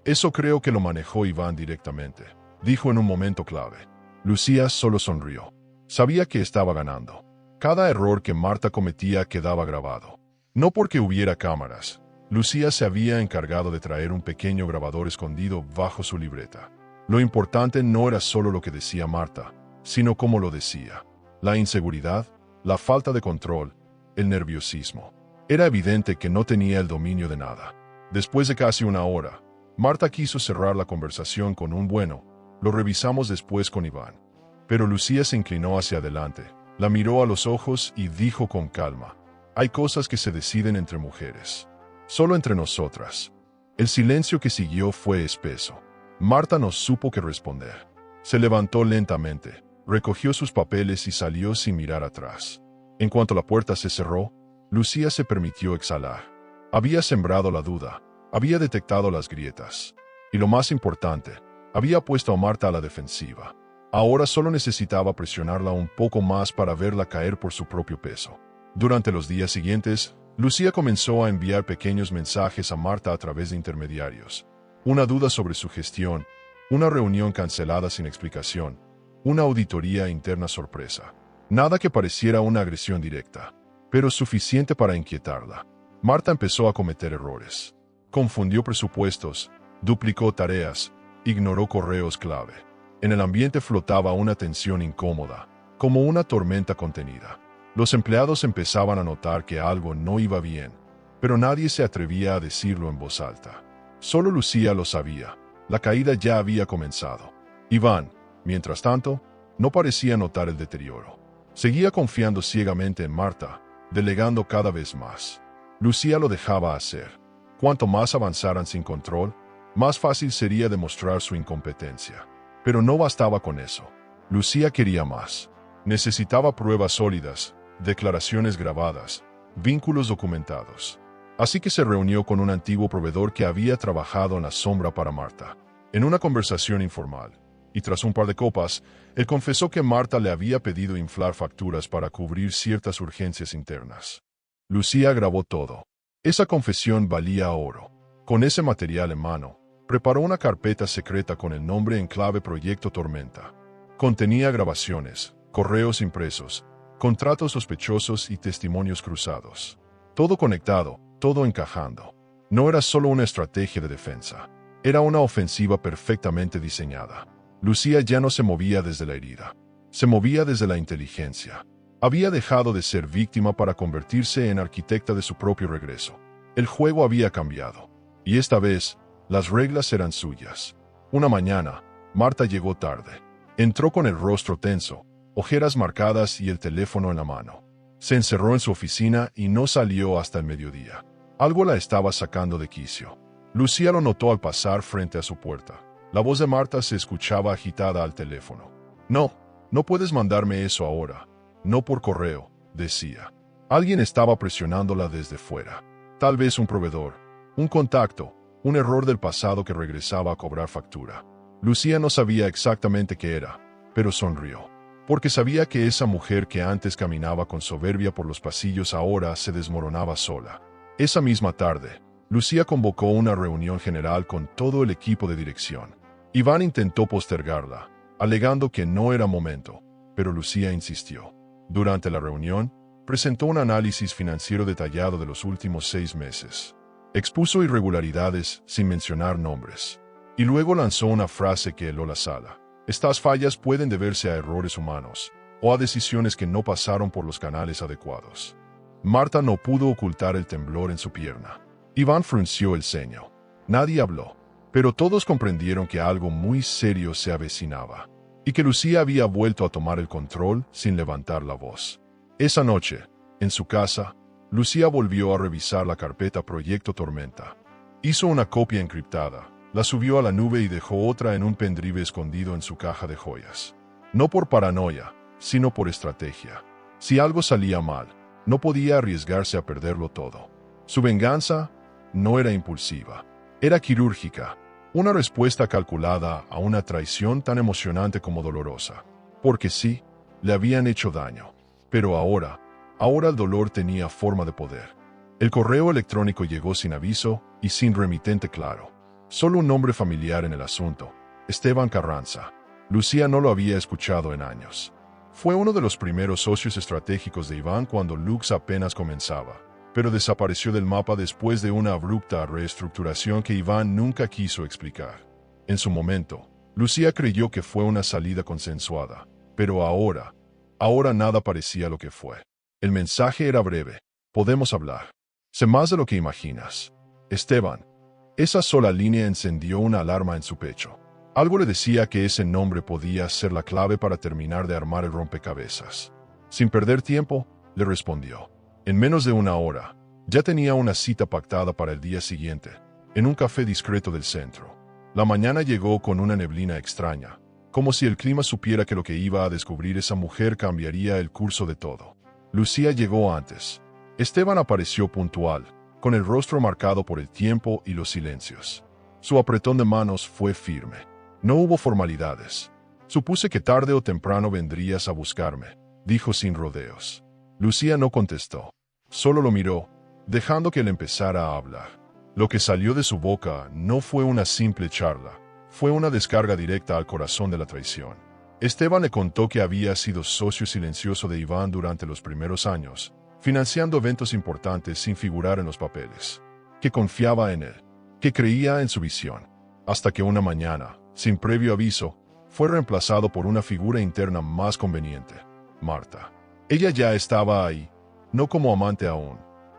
Eso creo que lo manejó Iván directamente, dijo en un momento clave. Lucía solo sonrió. Sabía que estaba ganando. Cada error que Marta cometía quedaba grabado. No porque hubiera cámaras. Lucía se había encargado de traer un pequeño grabador escondido bajo su libreta. Lo importante no era solo lo que decía Marta, sino cómo lo decía. La inseguridad, la falta de control, el nerviosismo. Era evidente que no tenía el dominio de nada. Después de casi una hora, Marta quiso cerrar la conversación con un bueno, lo revisamos después con Iván. Pero Lucía se inclinó hacia adelante, la miró a los ojos y dijo con calma: hay cosas que se deciden entre mujeres. Solo entre nosotras. El silencio que siguió fue espeso. Marta no supo qué responder. Se levantó lentamente, recogió sus papeles y salió sin mirar atrás. En cuanto la puerta se cerró, Lucía se permitió exhalar. Había sembrado la duda, había detectado las grietas. Y lo más importante, había puesto a Marta a la defensiva. Ahora solo necesitaba presionarla un poco más para verla caer por su propio peso. Durante los días siguientes, Lucía comenzó a enviar pequeños mensajes a Marta a través de intermediarios. Una duda sobre su gestión, una reunión cancelada sin explicación, una auditoría interna sorpresa. Nada que pareciera una agresión directa, pero suficiente para inquietarla. Marta empezó a cometer errores. Confundió presupuestos, duplicó tareas, ignoró correos clave. En el ambiente flotaba una tensión incómoda, como una tormenta contenida. Los empleados empezaban a notar que algo no iba bien, pero nadie se atrevía a decirlo en voz alta. Solo Lucía lo sabía. La caída ya había comenzado. Iván, mientras tanto, no parecía notar el deterioro. Seguía confiando ciegamente en Marta, delegando cada vez más. Lucía lo dejaba hacer. Cuanto más avanzaran sin control, más fácil sería demostrar su incompetencia. Pero no bastaba con eso. Lucía quería más. Necesitaba pruebas sólidas, declaraciones grabadas, vínculos documentados. Así que se reunió con un antiguo proveedor que había trabajado en la sombra para Marta. En una conversación informal, y tras un par de copas, él confesó que Marta le había pedido inflar facturas para cubrir ciertas urgencias internas. Lucía grabó todo. Esa confesión valía oro. Con ese material en mano, preparó una carpeta secreta con el nombre en clave Proyecto Tormenta. Contenía grabaciones, correos impresos, contratos sospechosos y testimonios cruzados. Todo conectado, todo encajando. No era solo una estrategia de defensa. Era una ofensiva perfectamente diseñada. Lucía ya no se movía desde la herida. Se movía desde la inteligencia. Había dejado de ser víctima para convertirse en arquitecta de su propio regreso. El juego había cambiado. Y esta vez, las reglas eran suyas. Una mañana, Marta llegó tarde. Entró con el rostro tenso, ojeras marcadas y el teléfono en la mano. Se encerró en su oficina y no salió hasta el mediodía. Algo la estaba sacando de quicio. Lucía lo notó al pasar frente a su puerta. La voz de Marta se escuchaba agitada al teléfono. No puedes mandarme eso ahora. No por correo, decía. Alguien estaba presionándola desde fuera. Tal vez un proveedor, un contacto, un error del pasado que regresaba a cobrar factura. Lucía no sabía exactamente qué era, pero sonrió, porque sabía que esa mujer que antes caminaba con soberbia por los pasillos ahora se desmoronaba sola. Esa misma tarde, Lucía convocó una reunión general con todo el equipo de dirección. Iván intentó postergarla, alegando que no era momento, pero Lucía insistió. Durante la reunión, presentó un análisis financiero detallado de los últimos 6 meses. Expuso irregularidades sin mencionar nombres. Y luego lanzó una frase que heló la sala. Estas fallas pueden deberse a errores humanos o a decisiones que no pasaron por los canales adecuados. Marta no pudo ocultar el temblor en su pierna. Iván frunció el ceño. Nadie habló, pero todos comprendieron que algo muy serio se avecinaba y que Lucía había vuelto a tomar el control sin levantar la voz. Esa noche, en su casa, Lucía volvió a revisar la carpeta Proyecto Tormenta. Hizo una copia encriptada, la subió a la nube y dejó otra en un pendrive escondido en su caja de joyas. No por paranoia, sino por estrategia. Si algo salía mal, no podía arriesgarse a perderlo todo. Su venganza no era impulsiva, era quirúrgica, una respuesta calculada a una traición tan emocionante como dolorosa. Porque sí, le habían hecho daño. Pero ahora el dolor tenía forma de poder. El correo electrónico llegó sin aviso y sin remitente claro. Solo un nombre familiar en el asunto, Esteban Carranza. Lucía no lo había escuchado en años. Fue uno de los primeros socios estratégicos de Iván cuando Lux apenas comenzaba, pero desapareció del mapa después de una abrupta reestructuración que Iván nunca quiso explicar. En su momento, Lucía creyó que fue una salida consensuada, pero ahora nada parecía lo que fue. El mensaje era breve. Podemos hablar. Sé más de lo que imaginas. Esteban. Esa sola línea encendió una alarma en su pecho. Algo le decía que ese nombre podía ser la clave para terminar de armar el rompecabezas. Sin perder tiempo, le respondió. En menos de una hora, ya tenía una cita pactada para el día siguiente, en un café discreto del centro. La mañana llegó con una neblina extraña, como si el clima supiera que lo que iba a descubrir esa mujer cambiaría el curso de todo. Lucía llegó antes. Esteban apareció puntual, con el rostro marcado por el tiempo y los silencios. Su apretón de manos fue firme. No hubo formalidades. Supuse que tarde o temprano vendrías a buscarme, dijo sin rodeos. Lucía no contestó. Solo lo miró, dejando que él empezara a hablar. Lo que salió de su boca no fue una simple charla, fue una descarga directa al corazón de la traición. Esteban le contó que había sido socio silencioso de Iván durante los primeros años, financiando eventos importantes sin figurar en los papeles, que confiaba en él, que creía en su visión, hasta que una mañana, sin previo aviso, fue reemplazado por una figura interna más conveniente, Marta. Ella ya estaba ahí, no como amante aún,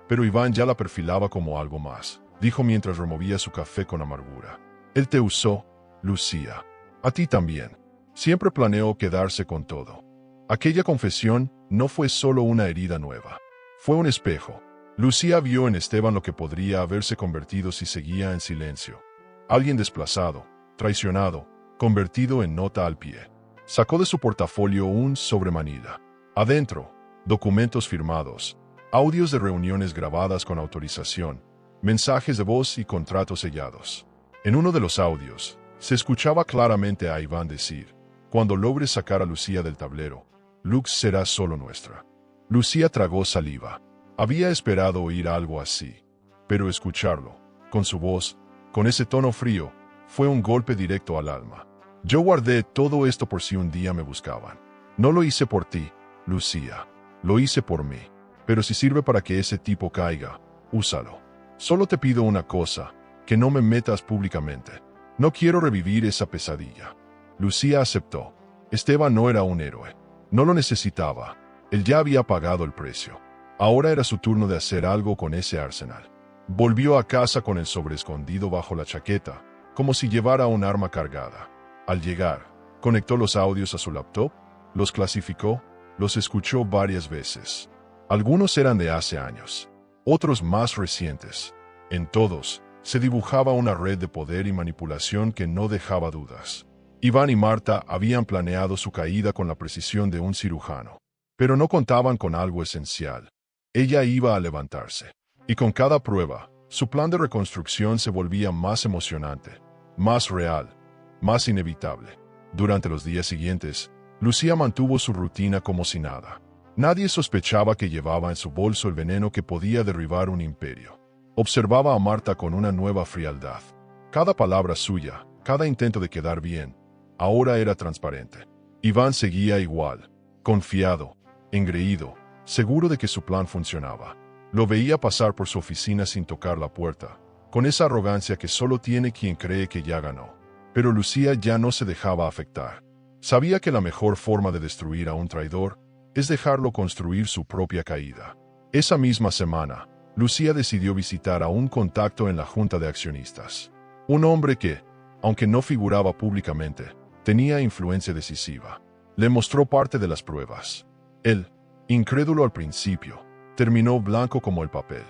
pero Iván ya la perfilaba como algo más, dijo mientras removía su café con amargura. Él te usó, Lucía. A ti también. Siempre planeó quedarse con todo. Aquella confesión no fue solo una herida nueva. Fue un espejo. Lucía vio en Esteban lo que podría haberse convertido si seguía en silencio. Alguien desplazado, traicionado, convertido en nota al pie. Sacó de su portafolio un sobre manila. Adentro, documentos firmados, audios de reuniones grabadas con autorización, mensajes de voz y contratos sellados. En uno de los audios, se escuchaba claramente a Iván decir: cuando logres sacar a Lucía del tablero, Lux será solo nuestra. Lucía tragó saliva. Había esperado oír algo así, pero escucharlo, con su voz, con ese tono frío, fue un golpe directo al alma. Yo guardé todo esto por si un día me buscaban. No lo hice por ti, Lucía. Lo hice por mí. Pero si sirve para que ese tipo caiga, úsalo. Solo te pido una cosa, que no me metas públicamente. No quiero revivir esa pesadilla. Lucía aceptó. Esteban no era un héroe. No lo necesitaba. Él ya había pagado el precio. Ahora era su turno de hacer algo con ese arsenal. Volvió a casa con el sobre escondido bajo la chaqueta, como si llevara un arma cargada. Al llegar, conectó los audios a su laptop, los clasificó, los escuchó varias veces. Algunos eran de hace años, otros más recientes. En todos, se dibujaba una red de poder y manipulación que no dejaba dudas. Iván y Marta habían planeado su caída con la precisión de un cirujano, pero no contaban con algo esencial. Ella iba a levantarse. Y con cada prueba, su plan de reconstrucción se volvía más emocionante, más real, más inevitable. Durante los días siguientes, Lucía mantuvo su rutina como si nada. Nadie sospechaba que llevaba en su bolso el veneno que podía derribar un imperio. Observaba a Marta con una nueva frialdad. Cada palabra suya, cada intento de quedar bien, ahora era transparente. Iván seguía igual, confiado, engreído, seguro de que su plan funcionaba. Lo veía pasar por su oficina sin tocar la puerta, con esa arrogancia que solo tiene quien cree que ya ganó. Pero Lucía ya no se dejaba afectar. Sabía que la mejor forma de destruir a un traidor es dejarlo construir su propia caída. Esa misma semana, Lucía decidió visitar a un contacto en la junta de accionistas. Un hombre que, aunque no figuraba públicamente, tenía influencia decisiva. Le mostró parte de las pruebas. Él, incrédulo al principio, terminó blanco como el papel.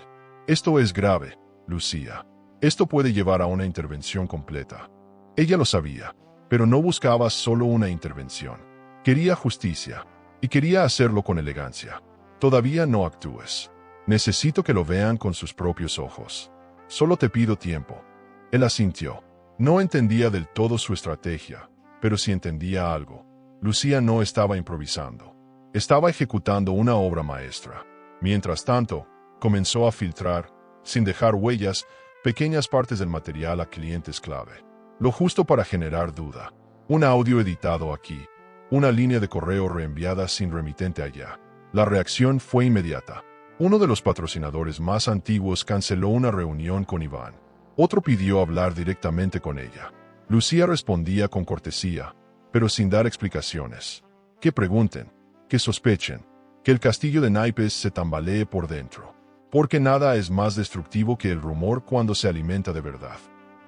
Esto es grave, Lucía. Esto puede llevar a una intervención completa. Ella lo sabía, pero no buscaba solo una intervención. Quería justicia, y quería hacerlo con elegancia. Todavía no actúes. Necesito que lo vean con sus propios ojos. Solo te pido tiempo. Él asintió. No entendía del todo su estrategia, pero sí entendía algo. Lucía no estaba improvisando. Estaba ejecutando una obra maestra. Mientras tanto, comenzó a filtrar, sin dejar huellas, pequeñas partes del material a clientes clave. Lo justo para generar duda. Un audio editado aquí. Una línea de correo reenviada sin remitente allá. La reacción fue inmediata. Uno de los patrocinadores más antiguos canceló una reunión con Iván. Otro pidió hablar directamente con ella. Lucía respondía con cortesía, pero sin dar explicaciones. Que pregunten, que sospechen, que el castillo de naipes se tambalee por dentro. Porque nada es más destructivo que el rumor cuando se alimenta de verdad.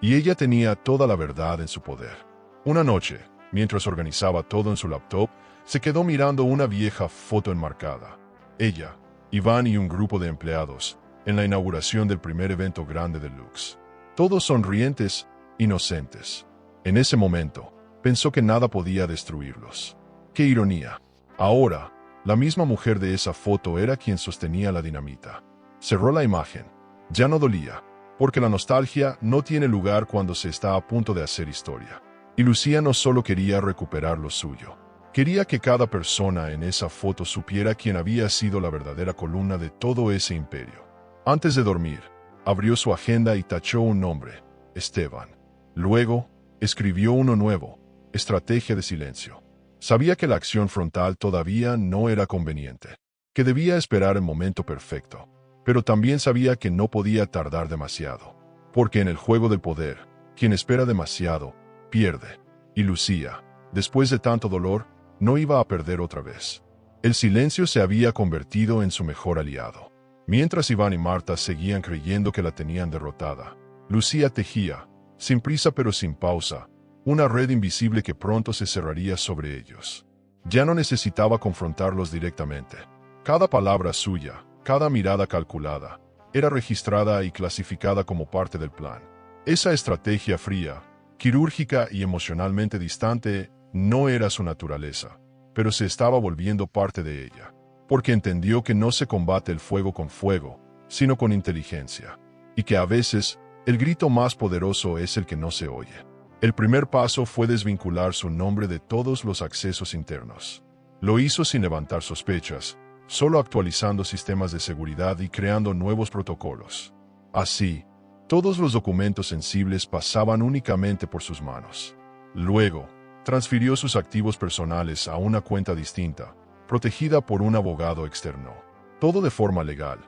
Y ella tenía toda la verdad en su poder. Una noche, mientras organizaba todo en su laptop, se quedó mirando una vieja foto enmarcada. Ella, Iván y un grupo de empleados, en la inauguración del primer evento grande de Lux. Todos sonrientes, inocentes. En ese momento, pensó que nada podía destruirlos. ¡Qué ironía! Ahora, la misma mujer de esa foto era quien sostenía la dinamita. Cerró la imagen. Ya no dolía, porque la nostalgia no tiene lugar cuando se está a punto de hacer historia. Y Lucía no solo quería recuperar lo suyo. Quería que cada persona en esa foto supiera quién había sido la verdadera columna de todo ese imperio. Antes de dormir, abrió su agenda y tachó un nombre, Esteban. Luego, escribió uno nuevo, Estrategia de Silencio. Sabía que la acción frontal todavía no era conveniente, que debía esperar el momento perfecto, pero también sabía que no podía tardar demasiado, porque en el juego del poder, quien espera demasiado, pierde. Y Lucía, después de tanto dolor, no iba a perder otra vez. El silencio se había convertido en su mejor aliado. Mientras Iván y Marta seguían creyendo que la tenían derrotada, Lucía tejía, sin prisa pero sin pausa, una red invisible que pronto se cerraría sobre ellos. Ya no necesitaba confrontarlos directamente. Cada palabra suya, cada mirada calculada, era registrada y clasificada como parte del plan. Esa estrategia fría, quirúrgica y emocionalmente distante no era su naturaleza, pero se estaba volviendo parte de ella, porque entendió que no se combate el fuego con fuego, sino con inteligencia, y que a veces el grito más poderoso es el que no se oye. El primer paso fue desvincular su nombre de todos los accesos internos. Lo hizo sin levantar sospechas, solo actualizando sistemas de seguridad y creando nuevos protocolos. Así, todos los documentos sensibles pasaban únicamente por sus manos. Luego, transfirió sus activos personales a una cuenta distinta, protegida por un abogado externo. Todo de forma legal,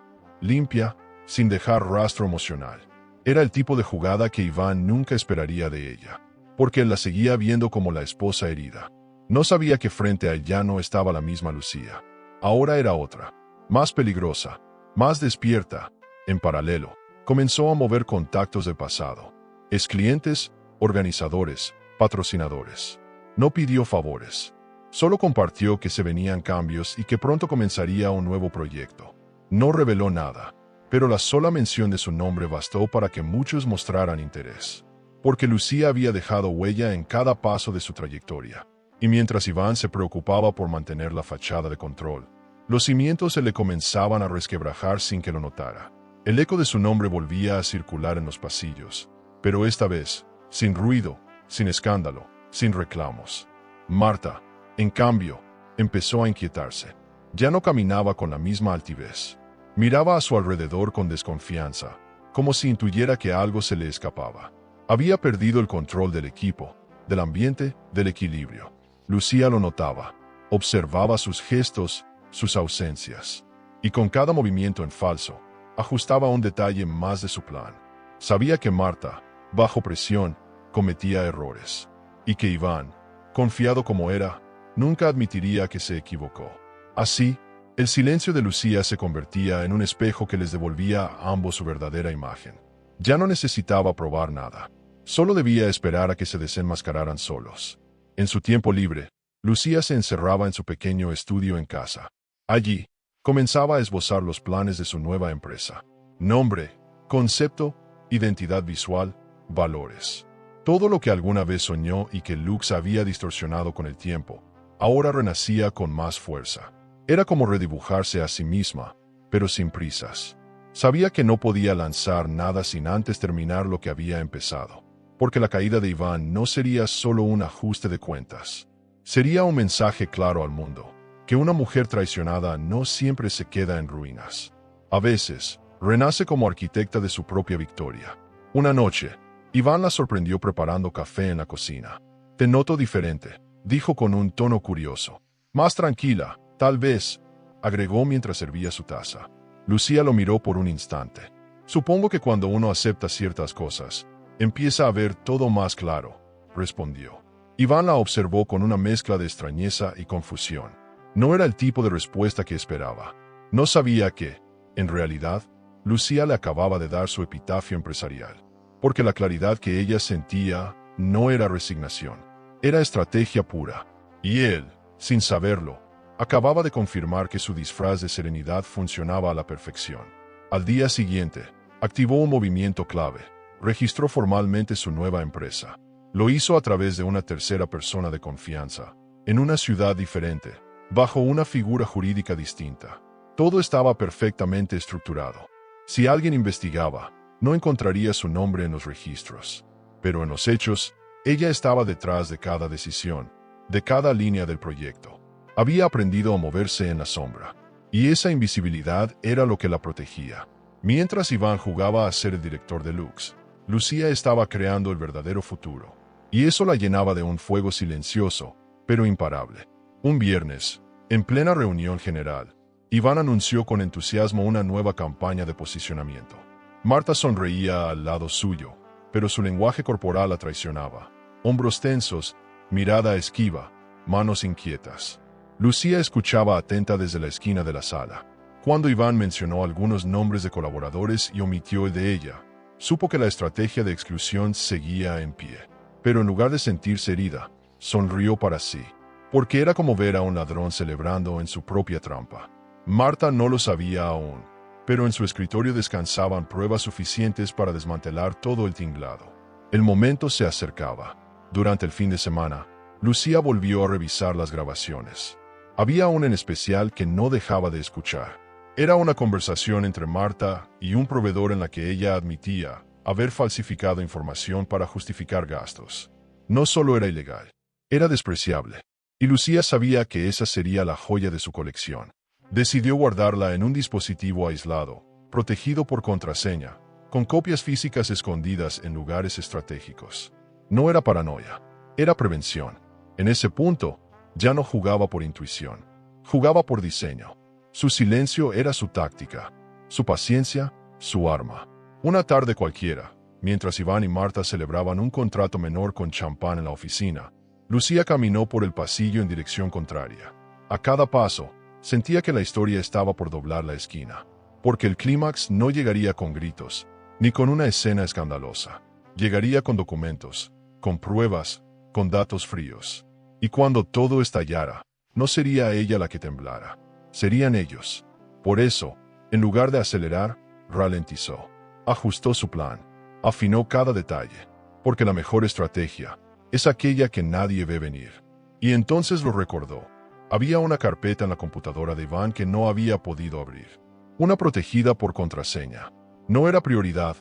limpia, sin dejar rastro emocional. Era el tipo de jugada que Iván nunca esperaría de ella, porque él la seguía viendo como la esposa herida. No sabía que frente a él ya no estaba la misma Lucía. Ahora era otra, más peligrosa, más despierta. En paralelo, comenzó a mover contactos del pasado. Ex-clientes, organizadores, patrocinadores. No pidió favores. Solo compartió que se venían cambios y que pronto comenzaría un nuevo proyecto. No reveló nada, pero la sola mención de su nombre bastó para que muchos mostraran interés. Porque Lucía había dejado huella en cada paso de su trayectoria. Y mientras Iván se preocupaba por mantener la fachada de control, los cimientos se le comenzaban a resquebrajar sin que lo notara. El eco de su nombre volvía a circular en los pasillos, pero esta vez, sin ruido, sin escándalo, sin reclamos. Marta, En cambio, empezó a inquietarse. Ya no caminaba con la misma altivez. Miraba a su alrededor con desconfianza, como si intuyera que algo se le escapaba. Había perdido el control del equipo, del ambiente, del equilibrio. Lucía lo notaba. Observaba sus gestos, sus ausencias. Y con cada movimiento en falso, ajustaba un detalle más de su plan. Sabía que Marta, bajo presión, cometía errores. Y que Iván, confiado como era, nunca admitiría que se equivocó. Así, el silencio de Lucía se convertía en un espejo que les devolvía a ambos su verdadera imagen. Ya no necesitaba probar nada. Solo debía esperar a que se desenmascararan solos. En su tiempo libre, Lucía se encerraba en su pequeño estudio en casa. Allí, comenzaba a esbozar los planes de su nueva empresa. Nombre, concepto, identidad visual, valores. Todo lo que alguna vez soñó y que Lux había distorsionado con el tiempo, ahora renacía con más fuerza. Era como redibujarse a sí misma, pero sin prisas. Sabía que no podía lanzar nada sin antes terminar lo que había empezado, porque la caída de Iván no sería solo un ajuste de cuentas. Sería un mensaje claro al mundo, que una mujer traicionada no siempre se queda en ruinas. A veces, renace como arquitecta de su propia victoria. Una noche, Iván la sorprendió preparando café en la cocina. «Te noto diferente», dijo con un tono curioso. «Más tranquila, tal vez», agregó mientras servía su taza. Lucía lo miró por un instante. «Supongo que cuando uno acepta ciertas cosas, empieza a ver todo más claro», respondió. Iván la observó con una mezcla de extrañeza y confusión. No era el tipo de respuesta que esperaba. No sabía que, en realidad, Lucía le acababa de dar su epitafio empresarial. Porque la claridad que ella sentía no era resignación, era estrategia pura. Y él, sin saberlo, acababa de confirmar que su disfraz de serenidad funcionaba a la perfección. Al día siguiente, activó un movimiento clave. Registró formalmente su nueva empresa. Lo hizo a través de una tercera persona de confianza, en una ciudad diferente, bajo una figura jurídica distinta. Todo estaba perfectamente estructurado. Si alguien investigaba, no encontraría su nombre en los registros. Pero en los hechos, ella estaba detrás de cada decisión, de cada línea del proyecto. Había aprendido a moverse en la sombra, y esa invisibilidad era lo que la protegía. Mientras Iván jugaba a ser el director de Lux, Lucía estaba creando el verdadero futuro. Y eso la llenaba de un fuego silencioso, pero imparable. Un viernes, en plena reunión general, Iván anunció con entusiasmo una nueva campaña de posicionamiento. Marta sonreía al lado suyo, pero su lenguaje corporal la traicionaba. Hombros tensos, mirada esquiva, manos inquietas. Lucía escuchaba atenta desde la esquina de la sala. Cuando Iván mencionó algunos nombres de colaboradores y omitió el de ella, supo que la estrategia de exclusión seguía en pie. Pero en lugar de sentirse herida, sonrió para sí, porque era como ver a un ladrón celebrando en su propia trampa. Marta no lo sabía aún, pero en su escritorio descansaban pruebas suficientes para desmantelar todo el tinglado. El momento se acercaba. Durante el fin de semana, Lucía volvió a revisar las grabaciones. Había una en especial que no dejaba de escuchar. Era una conversación entre Marta y un proveedor en la que ella admitía haber falsificado información para justificar gastos. No solo era ilegal, era despreciable. Y Lucía sabía que esa sería la joya de su colección. Decidió guardarla en un dispositivo aislado, protegido por contraseña, con copias físicas escondidas en lugares estratégicos. No era paranoia, era prevención. En ese punto, ya no jugaba por intuición, jugaba por diseño. Su silencio era su táctica, su paciencia, su arma. Una tarde cualquiera, mientras Iván y Marta celebraban un contrato menor con champán en la oficina, Lucía caminó por el pasillo en dirección contraria. A cada paso, sentía que la historia estaba por doblar la esquina, porque el clímax no llegaría con gritos, ni con una escena escandalosa. Llegaría con documentos, con pruebas, con datos fríos. Y cuando todo estallara, no sería ella la que temblara, serían ellos. Por eso, en lugar de acelerar, ralentizó. Ajustó su plan, afinó cada detalle, porque la mejor estrategia es aquella que nadie ve venir. Y entonces lo recordó. Había una carpeta en la computadora de Iván que no había podido abrir. Una protegida por contraseña. No era prioridad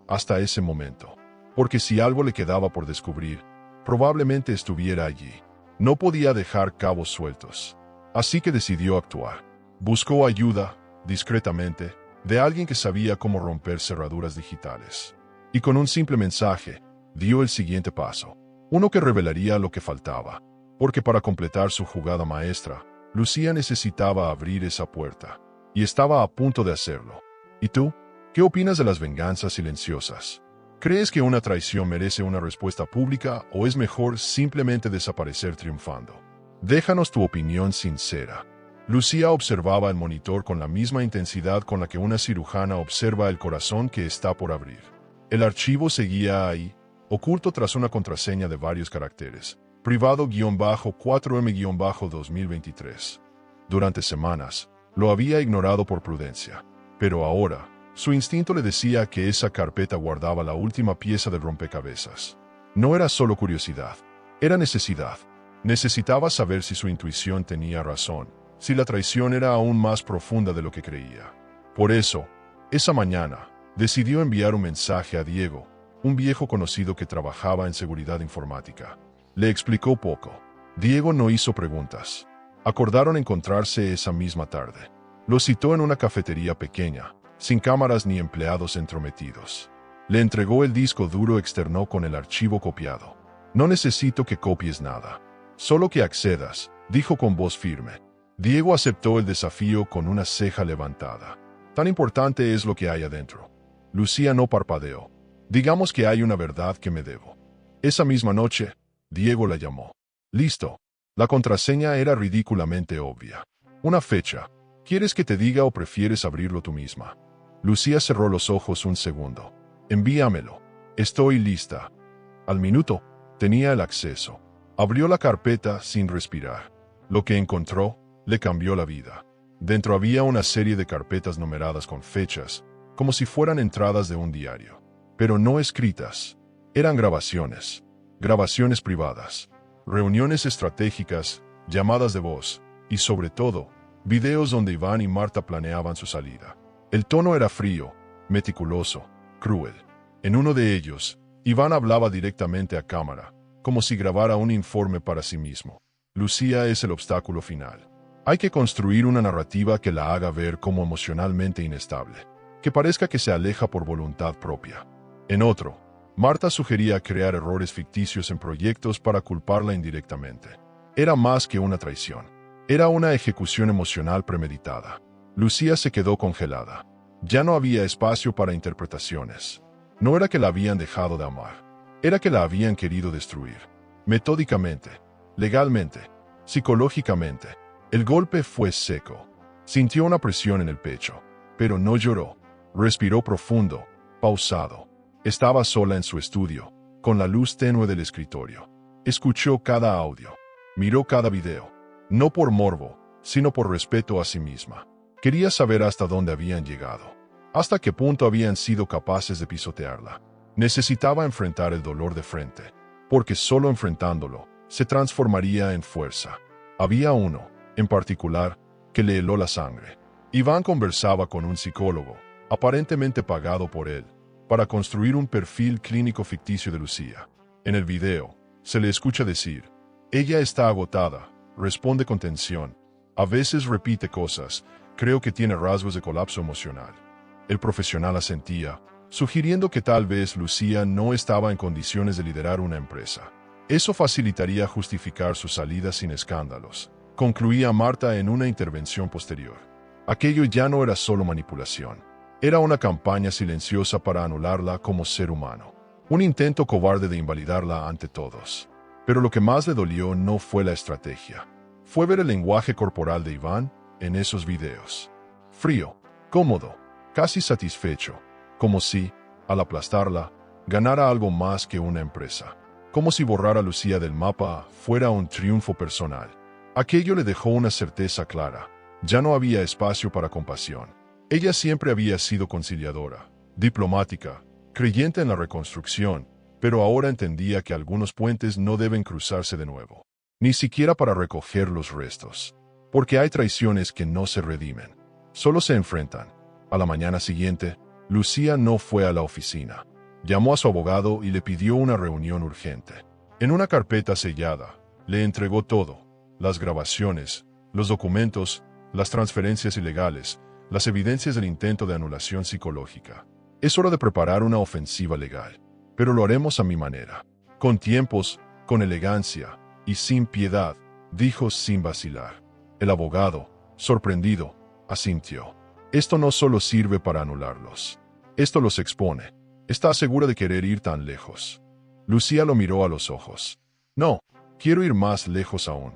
hasta ese momento, porque si algo le quedaba por descubrir, probablemente estuviera allí. No podía dejar cabos sueltos. Así que decidió actuar. Buscó ayuda, discretamente, de alguien que sabía cómo romper cerraduras digitales. Y con un simple mensaje, dio el siguiente paso. Uno que revelaría lo que faltaba. Porque para completar su jugada maestra, Lucía necesitaba abrir esa puerta. Y estaba a punto de hacerlo. ¿Y tú? ¿Qué opinas de las venganzas silenciosas? ¿Crees que una traición merece una respuesta pública o es mejor simplemente desaparecer triunfando? Déjanos tu opinión sincera. Lucía observaba el monitor con la misma intensidad con la que una cirujana observa el corazón que está por abrir. El archivo seguía ahí, oculto tras una contraseña de varios caracteres. Privado-4M-2023. Durante semanas, lo había ignorado por prudencia. Pero ahora, su instinto le decía que esa carpeta guardaba la última pieza del rompecabezas. No era solo curiosidad, era necesidad. Necesitaba saber si su intuición tenía razón, si la traición era aún más profunda de lo que creía. Por eso, esa mañana, decidió enviar un mensaje a Diego, un viejo conocido que trabajaba en seguridad informática. Le explicó poco. Diego no hizo preguntas. Acordaron encontrarse esa misma tarde. Lo citó en una cafetería pequeña, sin cámaras ni empleados entrometidos. Le entregó el disco duro externo con el archivo copiado. No necesito que copies nada. Solo que accedas, dijo con voz firme. Diego aceptó el desafío con una ceja levantada. Tan importante es lo que hay adentro. Lucía no parpadeó. Digamos que hay una verdad que me debo. Esa misma noche, Diego la llamó. Listo. La contraseña era ridículamente obvia. Una fecha. ¿Quieres que te diga o prefieres abrirlo tú misma? Lucía cerró los ojos un segundo. Envíamelo. Estoy lista. Al minuto, tenía el acceso. Abrió la carpeta sin respirar. Lo que encontró le cambió la vida. Dentro había una serie de carpetas numeradas con fechas, como si fueran entradas de un diario. Pero no escritas. Eran grabaciones. Grabaciones privadas. Reuniones estratégicas, llamadas de voz, y sobre todo, videos donde Iván y Marta planeaban su salida. El tono era frío, meticuloso, cruel. En uno de ellos, Iván hablaba directamente a cámara, como si grabara un informe para sí mismo. Lucía es el obstáculo final. Hay que construir una narrativa que la haga ver como emocionalmente inestable, que parezca que se aleja por voluntad propia. En otro, Marta sugería crear errores ficticios en proyectos para culparla indirectamente. Era más que una traición. Era una ejecución emocional premeditada. Lucía se quedó congelada. Ya no había espacio para interpretaciones. No era que la habían dejado de amar. Era que la habían querido destruir. Metódicamente, legalmente, psicológicamente. El golpe fue seco. Sintió una presión en el pecho, pero no lloró. Respiró profundo, pausado. Estaba sola en su estudio, con la luz tenue del escritorio. Escuchó cada audio. Miró cada video. No por morbo, sino por respeto a sí misma. Quería saber hasta dónde habían llegado. Hasta qué punto habían sido capaces de pisotearla. Necesitaba enfrentar el dolor de frente, porque solo enfrentándolo, se transformaría en fuerza. Había uno, en particular, que le heló la sangre. Iván conversaba con un psicólogo, aparentemente pagado por él, para construir un perfil clínico ficticio de Lucía. En el video, se le escucha decir, ella está agotada, responde con tensión, a veces repite cosas, creo que tiene rasgos de colapso emocional. El profesional asentía, sugiriendo que tal vez Lucía no estaba en condiciones de liderar una empresa. Eso facilitaría justificar su salida sin escándalos, concluía Marta en una intervención posterior. Aquello ya no era solo manipulación. Era una campaña silenciosa para anularla como ser humano. Un intento cobarde de invalidarla ante todos. Pero lo que más le dolió no fue la estrategia. Fue ver el lenguaje corporal de Iván en esos videos. Frío, cómodo, casi satisfecho. Como si, al aplastarla, ganara algo más que una empresa. Como si borrar a Lucía del mapa fuera un triunfo personal. Aquello le dejó una certeza clara. Ya no había espacio para compasión. Ella siempre había sido conciliadora, diplomática, creyente en la reconstrucción, pero ahora entendía que algunos puentes no deben cruzarse de nuevo, ni siquiera para recoger los restos, porque hay traiciones que no se redimen, solo se enfrentan. A la mañana siguiente, Lucía no fue a la oficina. Llamó a su abogado y le pidió una reunión urgente. En una carpeta sellada, Le entregó todo: las grabaciones, los documentos, las transferencias ilegales, las evidencias del intento de anulación psicológica. Es hora de preparar una ofensiva legal, pero lo haremos a mi manera, con tiempos, con elegancia y sin piedad, dijo sin vacilar. El abogado, sorprendido, asintió. Esto no solo sirve para anularlos. Esto los expone. ¿Estás segura de querer ir tan lejos? Lucía lo miró a los ojos. No, quiero ir más lejos aún.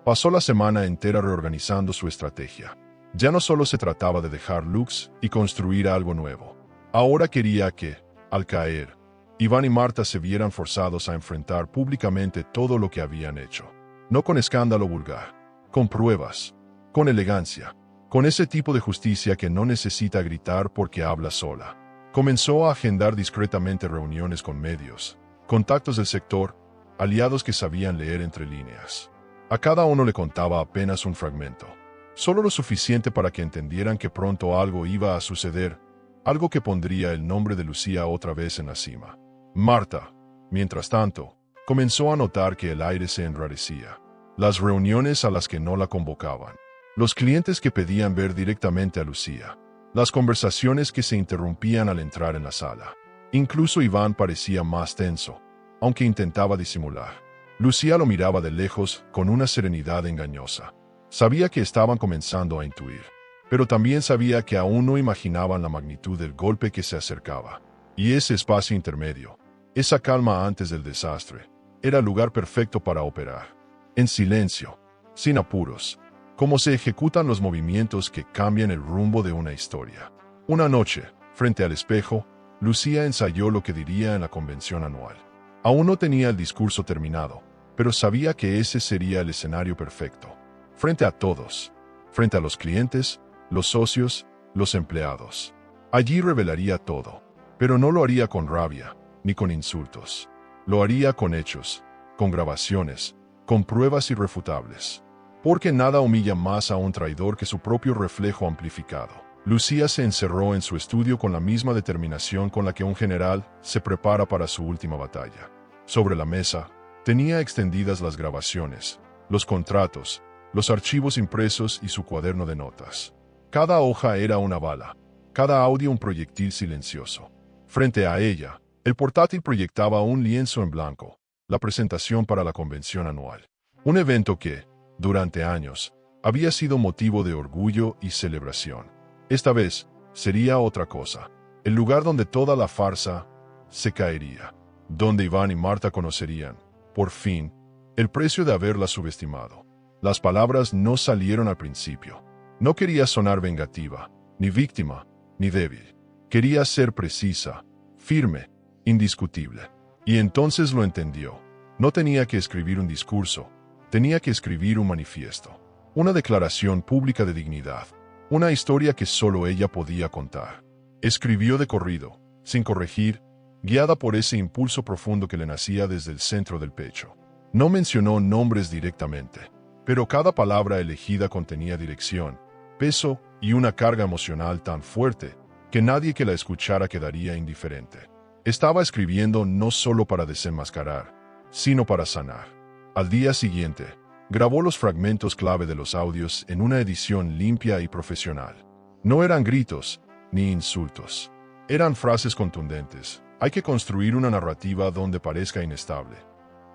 Pasó la semana entera reorganizando su estrategia. Ya no solo se trataba de dejar Lux y construir algo nuevo. Ahora quería que, al caer, Iván y Marta se vieran forzados a enfrentar públicamente todo lo que habían hecho. No con escándalo vulgar, con pruebas, con elegancia, con ese tipo de justicia que no necesita gritar porque habla sola. Comenzó a agendar discretamente reuniones con medios, contactos del sector, aliados que sabían leer entre líneas. A cada uno le contaba apenas un fragmento, solo lo suficiente para que entendieran que pronto algo iba a suceder, algo que pondría el nombre de Lucía otra vez en la cima. Marta, mientras tanto, comenzó a notar que el aire se enrarecía. Las reuniones a las que no la convocaban, los clientes que pedían ver directamente a Lucía, las conversaciones que se interrumpían al entrar en la sala. Incluso Iván parecía más tenso, aunque intentaba disimular. Lucía lo miraba de lejos con una serenidad engañosa. Sabía que estaban comenzando a intuir, pero también sabía que aún no imaginaban la magnitud del golpe que se acercaba. Y ese espacio intermedio, esa calma antes del desastre, era el lugar perfecto para operar. En silencio, sin apuros, como se ejecutan los movimientos que cambian el rumbo de una historia. Una noche, frente al espejo, Lucía ensayó lo que diría en la convención anual. Aún no tenía el discurso terminado, pero sabía que ese sería el escenario perfecto. Frente a todos, frente a los clientes, los socios, los empleados. Allí revelaría todo, pero no lo haría con rabia, ni con insultos. Lo haría con hechos, con grabaciones, con pruebas irrefutables. Porque nada humilla más a un traidor que su propio reflejo amplificado. Lucía se encerró en su estudio con la misma determinación con la que un general se prepara para su última batalla. Sobre la mesa, tenía extendidas las grabaciones, los contratos, los archivos impresos y su cuaderno de notas. Cada hoja era una bala, cada audio un proyectil silencioso. Frente a ella, el portátil proyectaba un lienzo en blanco, la presentación para la convención anual. Un evento que, durante años, había sido motivo de orgullo y celebración. Esta vez, sería otra cosa. El lugar donde toda la farsa se caería. Donde Iván y Marta conocerían, por fin, el precio de haberla subestimado. Las palabras no salieron al principio. No quería sonar vengativa, ni víctima, ni débil. Quería ser precisa, firme, indiscutible. Y entonces lo entendió. No tenía que escribir un discurso. Tenía que escribir un manifiesto, una declaración pública de dignidad, una historia que solo ella podía contar. Escribió de corrido, sin corregir, guiada por ese impulso profundo que le nacía desde el centro del pecho. No mencionó nombres directamente, pero cada palabra elegida contenía dirección, peso y una carga emocional tan fuerte que nadie que la escuchara quedaría indiferente. Estaba escribiendo no solo para desenmascarar, sino para sanar. Al día siguiente, grabó los fragmentos clave de los audios en una edición limpia y profesional. No eran gritos, ni insultos. Eran frases contundentes. Hay que construir una narrativa donde parezca inestable.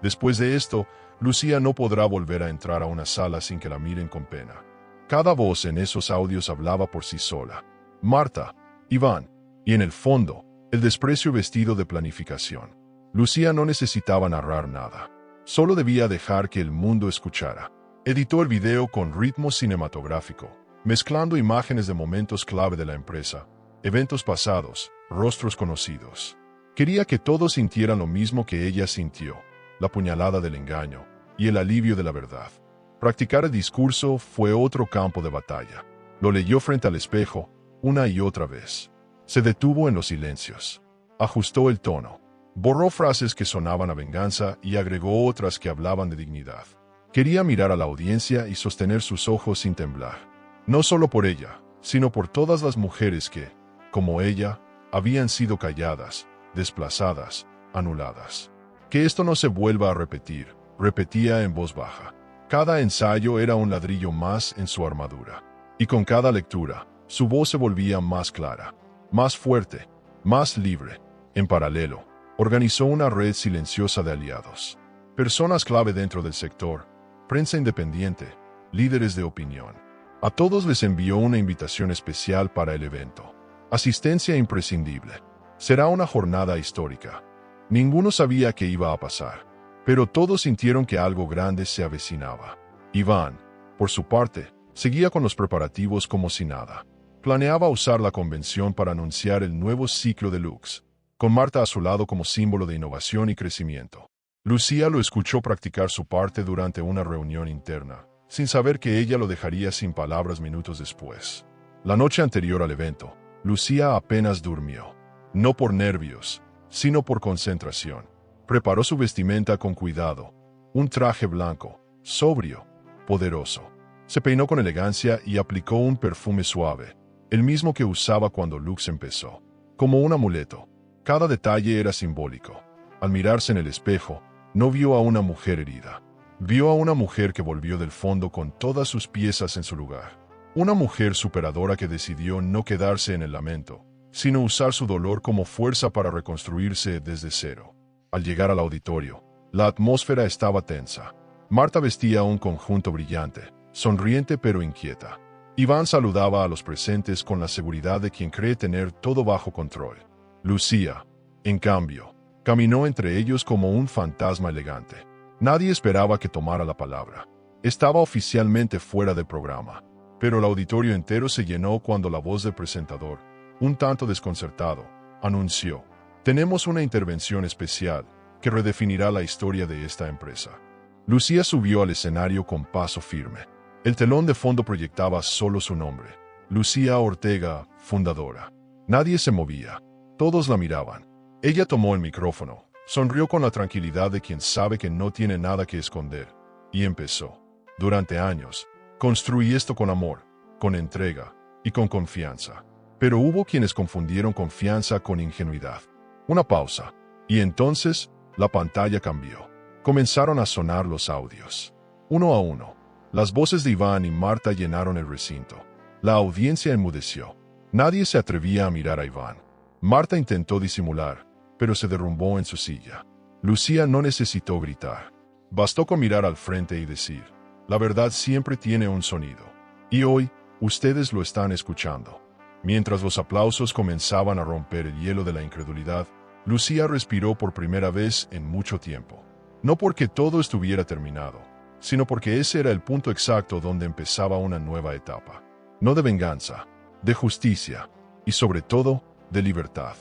Después de esto, Lucía no podrá volver a entrar a una sala sin que la miren con pena. Cada voz en esos audios hablaba por sí sola. Marta, Iván, y en el fondo, el desprecio vestido de planificación. Lucía no necesitaba narrar nada. Solo debía dejar que el mundo escuchara. Editó el video con ritmo cinematográfico, mezclando imágenes de momentos clave de la empresa, eventos pasados, rostros conocidos. Quería que todos sintieran lo mismo que ella sintió, la puñalada del engaño y el alivio de la verdad. Practicar el discurso fue otro campo de batalla. Lo leyó frente al espejo, una y otra vez. Se detuvo en los silencios. Ajustó el tono. Borró frases que sonaban a venganza y agregó otras que hablaban de dignidad. Quería mirar a la audiencia y sostener sus ojos sin temblar. No solo por ella, sino por todas las mujeres que, como ella, habían sido calladas, desplazadas, anuladas. Que esto no se vuelva a repetir, repetía en voz baja. Cada ensayo era un ladrillo más en su armadura. Y con cada lectura, su voz se volvía más clara, más fuerte, más libre. En paralelo, organizó una red silenciosa de aliados. Personas clave dentro del sector, prensa independiente, líderes de opinión. A todos les envió una invitación especial para el evento. Asistencia imprescindible. Será una jornada histórica. Ninguno sabía qué iba a pasar, pero todos sintieron que algo grande se avecinaba. Iván, por su parte, seguía con los preparativos como si nada. Planeaba usar la convención para anunciar el nuevo ciclo de Lux, con Marta a su lado como símbolo de innovación y crecimiento. Lucía lo escuchó practicar su parte durante una reunión interna, sin saber que ella lo dejaría sin palabras minutos después. La noche anterior al evento, Lucía apenas durmió. No por nervios, sino por concentración. Preparó su vestimenta con cuidado. Un traje blanco, sobrio, poderoso. Se peinó con elegancia y aplicó un perfume suave, el mismo que usaba cuando Lux empezó. Como un amuleto, cada detalle era simbólico. Al mirarse en el espejo, no vio a una mujer herida. Vio a una mujer que volvió del fondo con todas sus piezas en su lugar. Una mujer superadora que decidió no quedarse en el lamento, sino usar su dolor como fuerza para reconstruirse desde cero. Al llegar al auditorio, la atmósfera estaba tensa. Marta vestía un conjunto brillante, sonriente pero inquieta. Iván saludaba a los presentes con la seguridad de quien cree tener todo bajo control. Lucía, en cambio, caminó entre ellos como un fantasma elegante. Nadie esperaba que tomara la palabra. Estaba oficialmente fuera del programa, pero el auditorio entero se llenó cuando la voz del presentador, un tanto desconcertado, anunció: «Tenemos una intervención especial que redefinirá la historia de esta empresa». Lucía subió al escenario con paso firme. El telón de fondo proyectaba solo su nombre: Lucía Ortega, fundadora. Nadie se movía. Todos la miraban. Ella tomó el micrófono, sonrió con la tranquilidad de quien sabe que no tiene nada que esconder, y empezó. Durante años, construí esto con amor, con entrega y con confianza. Pero hubo quienes confundieron confianza con ingenuidad. Una pausa, y entonces la pantalla cambió. Comenzaron a sonar los audios. Uno a uno, las voces de Iván y Marta llenaron el recinto. La audiencia enmudeció. Nadie se atrevía a mirar a Iván. Marta intentó disimular, pero se derrumbó en su silla. Lucía no necesitó gritar. Bastó con mirar al frente y decir: «La verdad siempre tiene un sonido. Y hoy, ustedes lo están escuchando». Mientras los aplausos comenzaban a romper el hielo de la incredulidad, Lucía respiró por primera vez en mucho tiempo. No porque todo estuviera terminado, sino porque ese era el punto exacto donde empezaba una nueva etapa. No de venganza, de justicia y sobre todo, de libertad.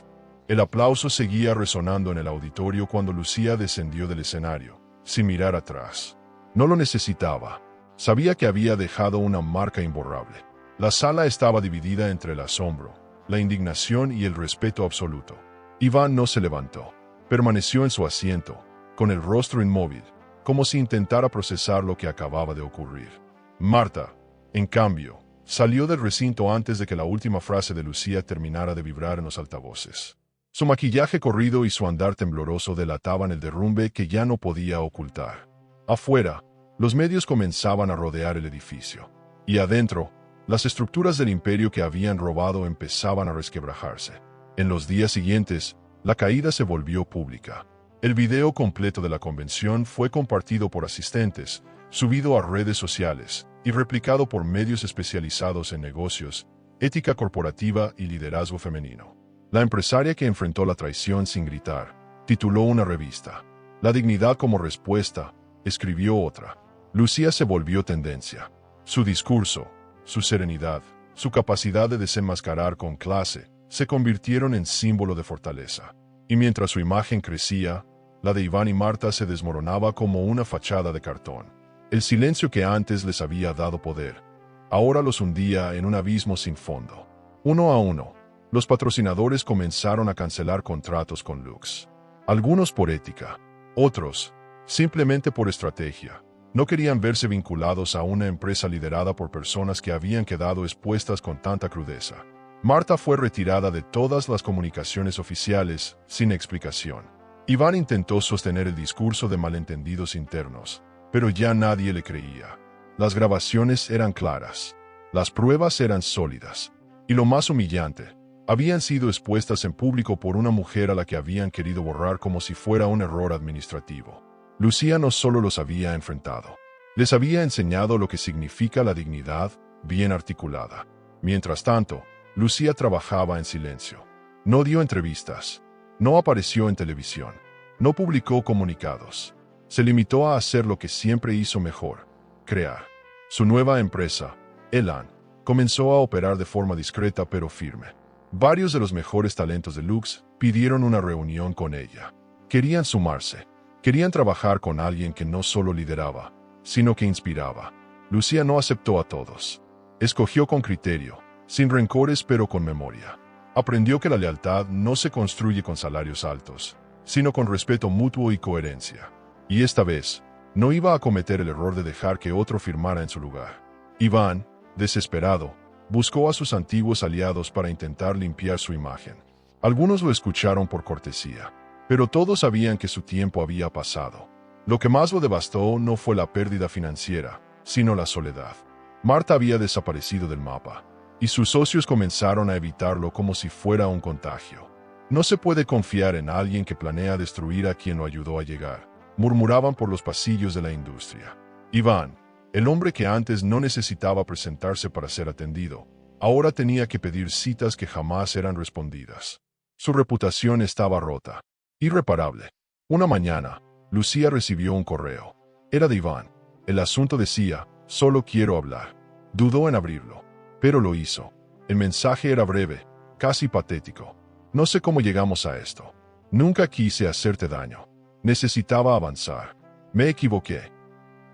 El aplauso seguía resonando en el auditorio cuando Lucía descendió del escenario, sin mirar atrás. No lo necesitaba. Sabía que había dejado una marca imborrable. La sala estaba dividida entre el asombro, la indignación y el respeto absoluto. Iván no se levantó. Permaneció en su asiento, con el rostro inmóvil, como si intentara procesar lo que acababa de ocurrir. Marta, en cambio, salió del recinto antes de que la última frase de Lucía terminara de vibrar en los altavoces. Su maquillaje corrido y su andar tembloroso delataban el derrumbe que ya no podía ocultar. Afuera, los medios comenzaban a rodear el edificio. Y adentro, las estructuras del imperio que habían robado empezaban a resquebrajarse. En los días siguientes, la caída se volvió pública. El video completo de la convención fue compartido por asistentes, subido a redes sociales y replicado por medios especializados en negocios, ética corporativa y liderazgo femenino. La empresaria que enfrentó la traición sin gritar tituló una revista. La dignidad como respuesta, escribió otra. Lucía se volvió tendencia. Su discurso, su serenidad, su capacidad de desenmascarar con clase, se convirtieron en símbolo de fortaleza. Y mientras su imagen crecía, la de Iván y Marta se desmoronaba como una fachada de cartón. El silencio que antes les había dado poder, ahora los hundía en un abismo sin fondo. Uno a uno, los patrocinadores comenzaron a cancelar contratos con Lux. Algunos por ética, otros, simplemente por estrategia. No querían verse vinculados a una empresa liderada por personas que habían quedado expuestas con tanta crudeza. Marta fue retirada de todas las comunicaciones oficiales, sin explicación. Iván intentó sostener el discurso de malentendidos internos, pero ya nadie le creía. Las grabaciones eran claras, las pruebas eran sólidas, y lo más humillante, habían sido expuestas en público por una mujer a la que habían querido borrar como si fuera un error administrativo. Lucía no solo los había enfrentado, les había enseñado lo que significa la dignidad bien articulada. Mientras tanto, Lucía trabajaba en silencio. No dio entrevistas, no apareció en televisión, no publicó comunicados. Se limitó a hacer lo que siempre hizo mejor, crear. Su nueva empresa, Elan, comenzó a operar de forma discreta pero firme. Varios de los mejores talentos de Lux pidieron una reunión con ella. Querían sumarse, querían trabajar con alguien que no solo lideraba, sino que inspiraba. Lucía no aceptó a todos. Escogió con criterio, sin rencores pero con memoria. Aprendió que la lealtad no se construye con salarios altos, sino con respeto mutuo y coherencia. Y esta vez, no iba a cometer el error de dejar que otro firmara en su lugar. Iván, desesperado, buscó a sus antiguos aliados para intentar limpiar su imagen. Algunos lo escucharon por cortesía, pero todos sabían que su tiempo había pasado. Lo que más lo devastó no fue la pérdida financiera, sino la soledad. Marta había desaparecido del mapa, y sus socios comenzaron a evitarlo como si fuera un contagio. No se puede confiar en alguien que planea destruir a quien lo ayudó a llegar, murmuraban por los pasillos de la industria. Iván, el hombre que antes no necesitaba presentarse para ser atendido, ahora tenía que pedir citas que jamás eran respondidas. Su reputación estaba rota, irreparable. Una mañana, Lucía recibió un correo. Era de Iván. El asunto decía, solo quiero hablar. Dudó en abrirlo, pero lo hizo. El mensaje era breve, casi patético. No sé cómo llegamos a esto. Nunca quise hacerte daño. Necesitaba avanzar. Me equivoqué.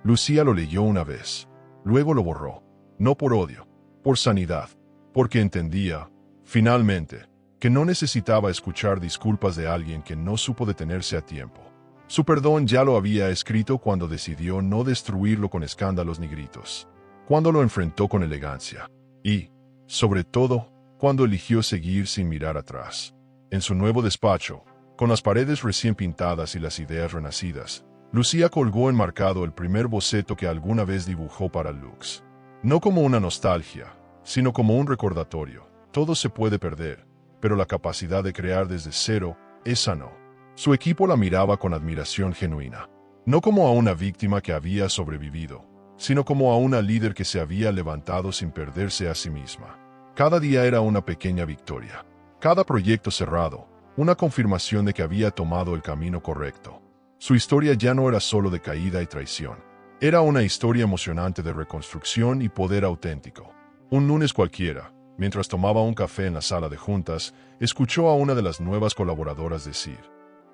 Lucía lo leyó una vez. Luego lo borró. No por odio, por sanidad. Porque entendía, finalmente, que no necesitaba escuchar disculpas de alguien que no supo detenerse a tiempo. Su perdón ya lo había escrito cuando decidió no destruirlo con escándalos ni gritos. Cuando lo enfrentó con elegancia. Y, sobre todo, cuando eligió seguir sin mirar atrás. En su nuevo despacho, con las paredes recién pintadas y las ideas renacidas, Lucía colgó enmarcado el primer boceto que alguna vez dibujó para Lux. No como una nostalgia, sino como un recordatorio. Todo se puede perder, pero la capacidad de crear desde cero, esa no. Su equipo la miraba con admiración genuina. No como a una víctima que había sobrevivido, sino como a una líder que se había levantado sin perderse a sí misma. Cada día era una pequeña victoria. Cada proyecto cerrado, una confirmación de que había tomado el camino correcto. Su historia ya no era solo de caída y traición. Era una historia emocionante de reconstrucción y poder auténtico. Un lunes cualquiera, mientras tomaba un café en la sala de juntas, escuchó a una de las nuevas colaboradoras decir: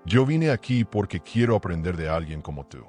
«Yo vine aquí porque quiero aprender de alguien como tú».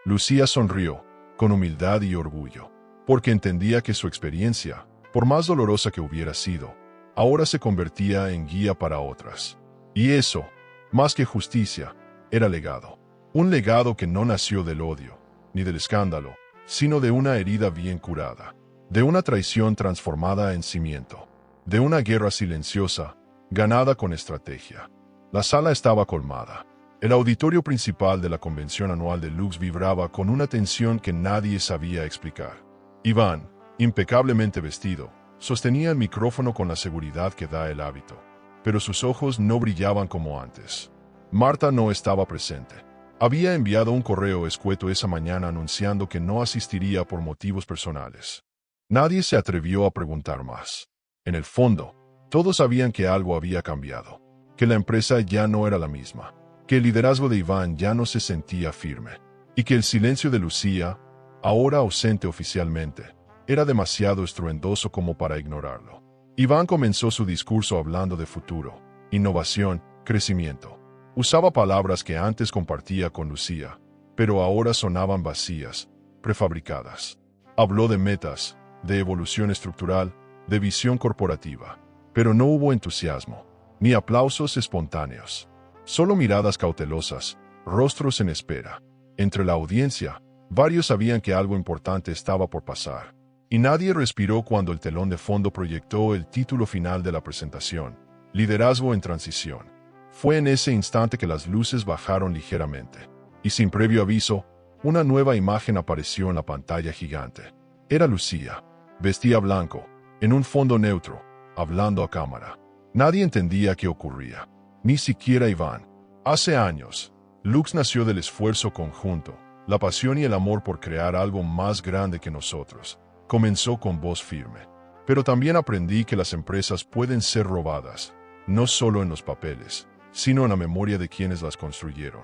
Lucía sonrió, con humildad y orgullo, porque entendía que su experiencia, por más dolorosa que hubiera sido, ahora se convertía en guía para otras. Y eso, más que justicia, era legado. Un legado que no nació del odio, ni del escándalo, sino de una herida bien curada, de una traición transformada en cimiento, de una guerra silenciosa, ganada con estrategia. La sala estaba colmada. El auditorio principal de la convención anual de Lux vibraba con una tensión que nadie sabía explicar. Iván, impecablemente vestido, sostenía el micrófono con la seguridad que da el hábito, pero sus ojos no brillaban como antes. Marta no estaba presente. Había enviado un correo escueto esa mañana anunciando que no asistiría por motivos personales. Nadie se atrevió a preguntar más. En el fondo, todos sabían que algo había cambiado, que la empresa ya no era la misma, que el liderazgo de Iván ya no se sentía firme, y que el silencio de Lucía, ahora ausente oficialmente, era demasiado estruendoso como para ignorarlo. Iván comenzó su discurso hablando de futuro, innovación, crecimiento. Usaba palabras que antes compartía con Lucía, pero ahora sonaban vacías, prefabricadas. Habló de metas, de evolución estructural, de visión corporativa, pero no hubo entusiasmo, ni aplausos espontáneos. Solo miradas cautelosas, rostros en espera. Entre la audiencia, varios sabían que algo importante estaba por pasar, y nadie respiró cuando el telón de fondo proyectó el título final de la presentación: Liderazgo en transición. Fue en ese instante que las luces bajaron ligeramente, y sin previo aviso, una nueva imagen apareció en la pantalla gigante. Era Lucía. Vestía blanco, en un fondo neutro, hablando a cámara. Nadie entendía qué ocurría, ni siquiera Iván. Hace años, Lux nació del esfuerzo conjunto, la pasión y el amor por crear algo más grande que nosotros. Comenzó con voz firme. Pero también aprendí que las empresas pueden ser robadas, no solo en los papeles, sino en la memoria de quienes las construyeron.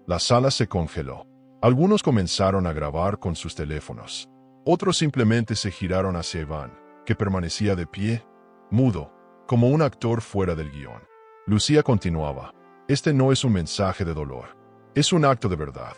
La sala se congeló. Algunos comenzaron a grabar con sus teléfonos. Otros simplemente se giraron hacia Iván, que permanecía de pie, mudo, como un actor fuera del guión. Lucía continuaba. Este no es un mensaje de dolor. Es un acto de verdad.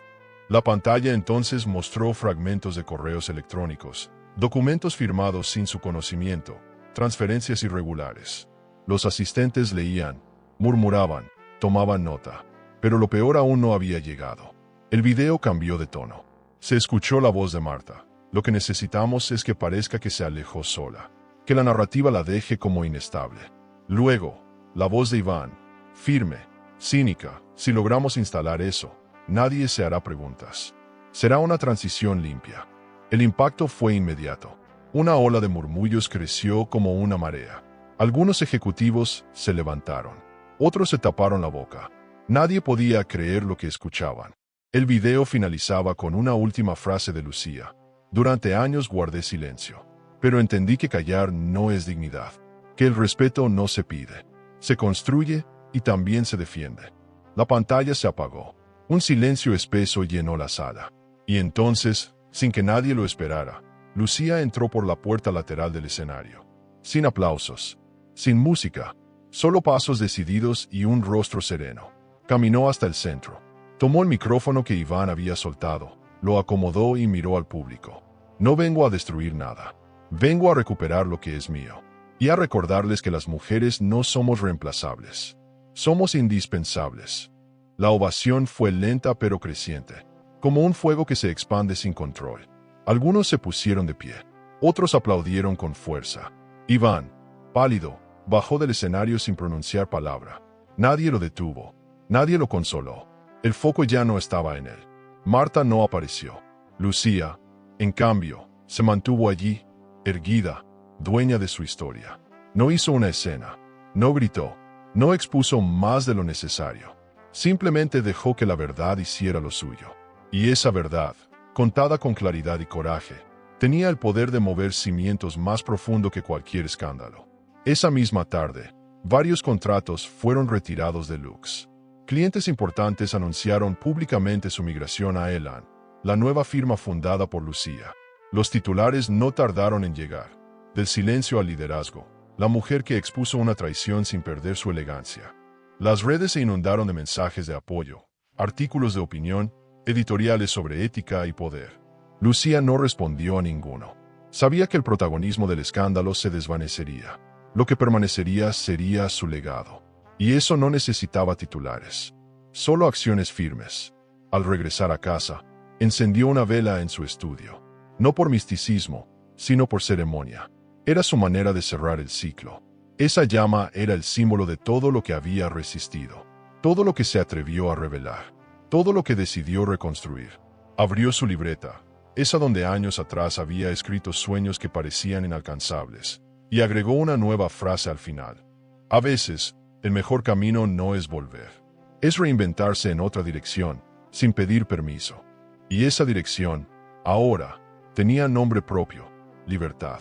La pantalla entonces mostró fragmentos de correos electrónicos, documentos firmados sin su conocimiento, transferencias irregulares. Los asistentes leían, murmuraban, tomaban nota. Pero lo peor aún no había llegado. El video cambió de tono. Se escuchó la voz de Marta. Lo que necesitamos es que parezca que se alejó sola, que la narrativa la deje como inestable. Luego, la voz de Iván, firme, cínica. Si logramos instalar eso, nadie se hará preguntas. Será una transición limpia. El impacto fue inmediato. Una ola de murmullos creció como una marea. Algunos ejecutivos se levantaron. Otros se taparon la boca. Nadie podía creer lo que escuchaban. El video finalizaba con una última frase de Lucía. Durante años guardé silencio, pero entendí que callar no es dignidad, que el respeto no se pide, se construye y también se defiende. La pantalla se apagó. Un silencio espeso llenó la sala. Y entonces, sin que nadie lo esperara, Lucía entró por la puerta lateral del escenario. Sin aplausos, sin música, solo pasos decididos y un rostro sereno. Caminó hasta el centro. Tomó el micrófono que Iván había soltado, lo acomodó y miró al público. No vengo a destruir nada. Vengo a recuperar lo que es mío. Y a recordarles que las mujeres no somos reemplazables. Somos indispensables. La ovación fue lenta pero creciente, como un fuego que se expande sin control. Algunos se pusieron de pie. Otros aplaudieron con fuerza. Iván, pálido, bajó del escenario sin pronunciar palabra. Nadie lo detuvo. Nadie lo consoló. El foco ya no estaba en él. Marta no apareció. Lucía, en cambio, se mantuvo allí, erguida, dueña de su historia. No hizo una escena. No gritó. No expuso más de lo necesario. Simplemente dejó que la verdad hiciera lo suyo. Y esa verdad, contada con claridad y coraje, tenía el poder de mover cimientos más profundo que cualquier escándalo. Esa misma tarde, varios contratos fueron retirados de Lux. Clientes importantes anunciaron públicamente su migración a Elan, la nueva firma fundada por Lucía. Los titulares no tardaron en llegar. Del silencio al liderazgo, la mujer que expuso una traición sin perder su elegancia. Las redes se inundaron de mensajes de apoyo, artículos de opinión, editoriales sobre ética y poder. Lucía no respondió a ninguno. Sabía que el protagonismo del escándalo se desvanecería. Lo que permanecería sería su legado. Y eso no necesitaba titulares. Solo acciones firmes. Al regresar a casa, encendió una vela en su estudio. No por misticismo, sino por ceremonia. Era su manera de cerrar el ciclo. Esa llama era el símbolo de todo lo que había resistido. Todo lo que se atrevió a revelar. Todo lo que decidió reconstruir. Abrió su libreta, esa donde años atrás había escrito sueños que parecían inalcanzables, y agregó una nueva frase al final. A veces, el mejor camino no es volver. Es reinventarse en otra dirección, sin pedir permiso. Y esa dirección, ahora, tenía nombre propio: libertad.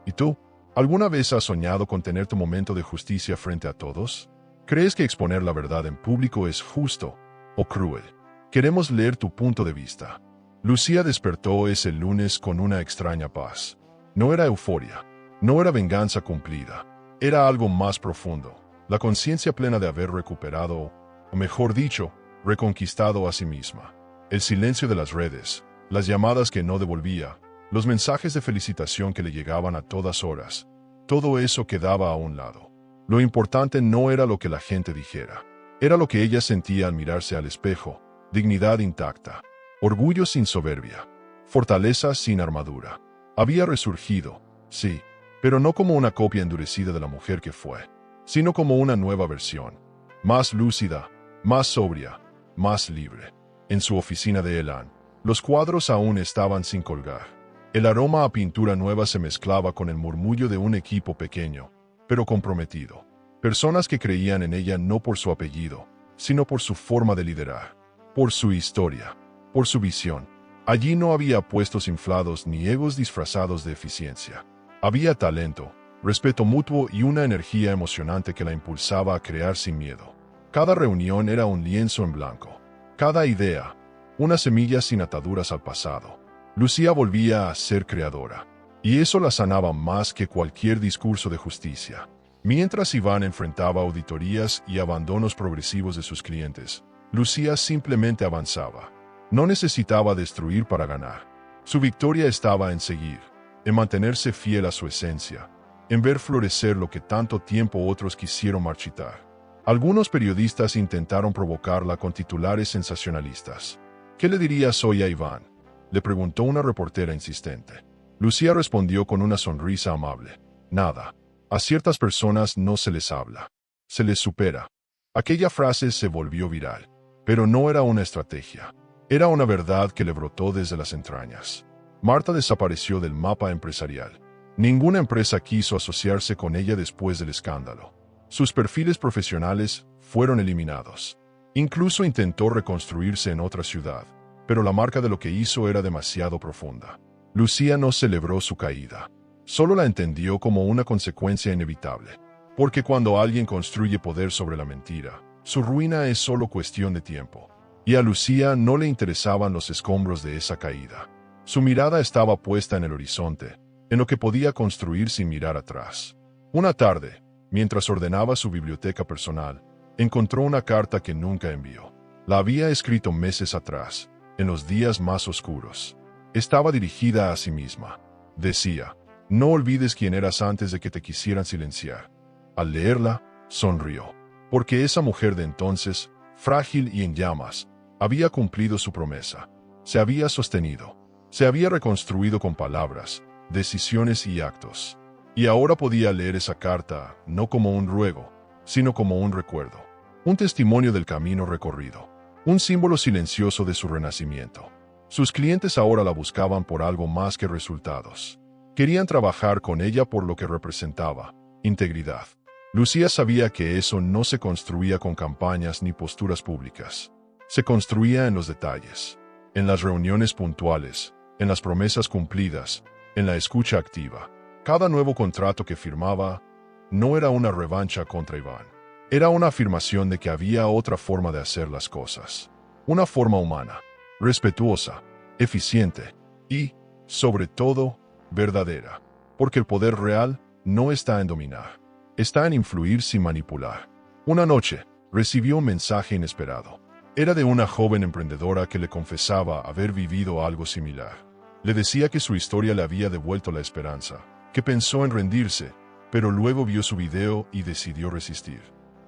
¿Y tú? ¿Alguna vez has soñado con tener tu momento de justicia frente a todos? ¿Crees que exponer la verdad en público es justo o cruel? Queremos leer tu punto de vista. Lucía despertó ese lunes con una extraña paz. No era euforia, no era venganza cumplida, era algo más profundo. La conciencia plena de haber recuperado, o mejor dicho, reconquistado a sí misma. El silencio de las redes, las llamadas que no devolvía, los mensajes de felicitación que le llegaban a todas horas, todo eso quedaba a un lado. Lo importante no era lo que la gente dijera, era lo que ella sentía al mirarse al espejo: dignidad intacta, orgullo sin soberbia, fortaleza sin armadura. Había resurgido, sí, pero no como una copia endurecida de la mujer que fue, sino como una nueva versión. más lúcida, más sobria, más libre. En su oficina de Elan, los cuadros aún estaban sin colgar. El aroma a pintura nueva se mezclaba con el murmullo de un equipo pequeño, pero comprometido. Personas que creían en ella no por su apellido, sino por su forma de liderar, por su historia, por su visión. Allí no había puestos inflados ni egos disfrazados de eficiencia. Había talento, respeto mutuo y una energía emocionante que la impulsaba a crear sin miedo. Cada reunión era un lienzo en blanco. Cada idea, una semilla sin ataduras al pasado. Lucía volvía a ser creadora, y eso la sanaba más que cualquier discurso de justicia. Mientras Iván enfrentaba auditorías y abandonos progresivos de sus clientes, Lucía simplemente avanzaba. No necesitaba destruir para ganar. Su victoria estaba en seguir, en mantenerse fiel a su esencia, en ver florecer lo que tanto tiempo otros quisieron marchitar. Algunos periodistas intentaron provocarla con titulares sensacionalistas. ¿Qué le dirías hoy a Iván?, le preguntó una reportera insistente. Lucía respondió con una sonrisa amable. Nada. A ciertas personas no se les habla. Se les supera. Aquella frase se volvió viral. Pero no era una estrategia. Era una verdad que le brotó desde las entrañas. Marta desapareció del mapa empresarial. Ninguna empresa quiso asociarse con ella después del escándalo. Sus perfiles profesionales fueron eliminados. Incluso intentó reconstruirse en otra ciudad, pero la marca de lo que hizo era demasiado profunda. Lucía no celebró su caída. Solo la entendió como una consecuencia inevitable. Porque cuando alguien construye poder sobre la mentira, su ruina es solo cuestión de tiempo. Y a Lucía no le interesaban los escombros de esa caída. Su mirada estaba puesta en el horizonte, en lo que podía construir sin mirar atrás. Una tarde, mientras ordenaba su biblioteca personal, encontró una carta que nunca envió. La había escrito meses atrás, en los días más oscuros. Estaba dirigida a sí misma. Decía: no olvides quién eras antes de que te quisieran silenciar. Al leerla, sonrió, porque esa mujer de entonces, frágil y en llamas, había cumplido su promesa. Se había sostenido. Se había reconstruido con palabras, decisiones y actos. Y ahora podía leer esa carta no como un ruego, sino como un recuerdo. Un testimonio del camino recorrido. Un símbolo silencioso de su renacimiento. Sus clientes ahora la buscaban por algo más que resultados. Querían trabajar con ella por lo que representaba: integridad. Lucía sabía que eso no se construía con campañas ni posturas públicas. Se construía en los detalles, en las reuniones puntuales, en las promesas cumplidas, en la escucha activa. Cada nuevo contrato que firmaba no era una revancha contra Iván. Era una afirmación de que había otra forma de hacer las cosas. Una forma humana, respetuosa, eficiente y, sobre todo, verdadera. Porque el poder real no está en dominar. Está en influir sin manipular. Una noche, recibió un mensaje inesperado. Era de una joven emprendedora que le confesaba haber vivido algo similar. Le decía que su historia le había devuelto la esperanza, que pensó en rendirse, pero luego vio su video y decidió resistir.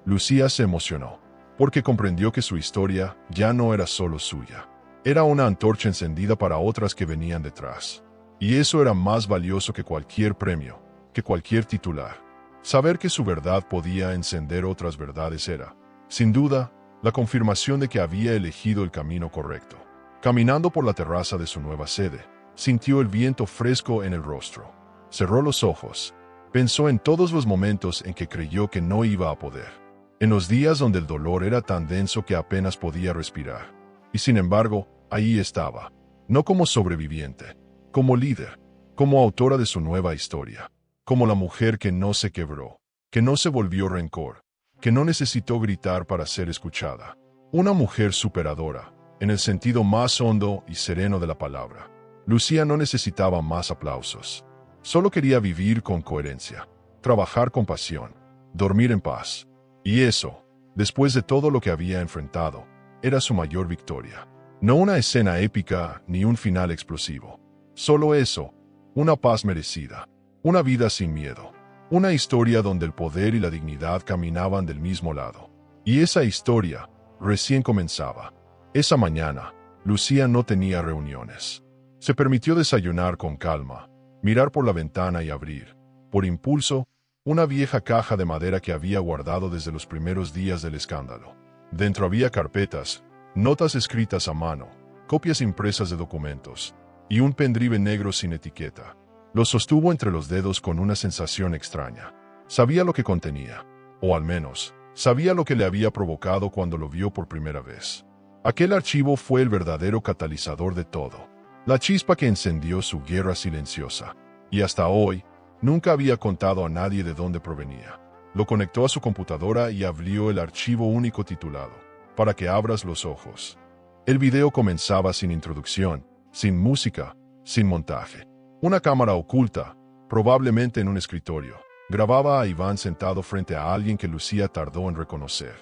Lucía se emocionó, porque comprendió que su historia ya no era solo suya. Era una antorcha encendida para otras que venían detrás. Y eso era más valioso que cualquier premio, que cualquier titular. Saber que su verdad podía encender otras verdades era, sin duda, la confirmación de que había elegido el camino correcto. Caminando por la terraza de su nueva sede, sintió el viento fresco en el rostro. Cerró los ojos. Pensó en todos los momentos en que creyó que no iba a poder. En los días donde el dolor era tan denso que apenas podía respirar. Y sin embargo, ahí estaba. No como sobreviviente, como líder, como autora de su nueva historia. Como la mujer que no se quebró, que no se volvió rencor, que no necesitó gritar para ser escuchada. Una mujer superadora, en el sentido más hondo y sereno de la palabra. Lucía no necesitaba más aplausos. Solo quería vivir con coherencia, trabajar con pasión, dormir en paz. Y eso, después de todo lo que había enfrentado, era su mayor victoria. No una escena épica ni un final explosivo. Solo eso, una paz merecida, una vida sin miedo, una historia donde el poder y la dignidad caminaban del mismo lado. Y esa historia recién comenzaba. Esa mañana, Lucía no tenía reuniones. Se permitió desayunar con calma, mirar por la ventana y abrir, por impulso, una vieja caja de madera que había guardado desde los primeros días del escándalo. Dentro había carpetas, notas escritas a mano, copias impresas de documentos, y un pendrive negro sin etiqueta. Lo sostuvo entre los dedos con una sensación extraña. Sabía lo que contenía, o al menos, sabía lo que le había provocado cuando lo vio por primera vez. Aquel archivo fue el verdadero catalizador de todo, la chispa que encendió su guerra silenciosa, y hasta hoy, nunca había contado a nadie de dónde provenía. Lo conectó a su computadora y abrió el archivo único titulado, "Para que abras los ojos". El video comenzaba sin introducción, sin música, sin montaje. Una cámara oculta, probablemente en un escritorio, grababa a Iván sentado frente a alguien que Lucía tardó en reconocer.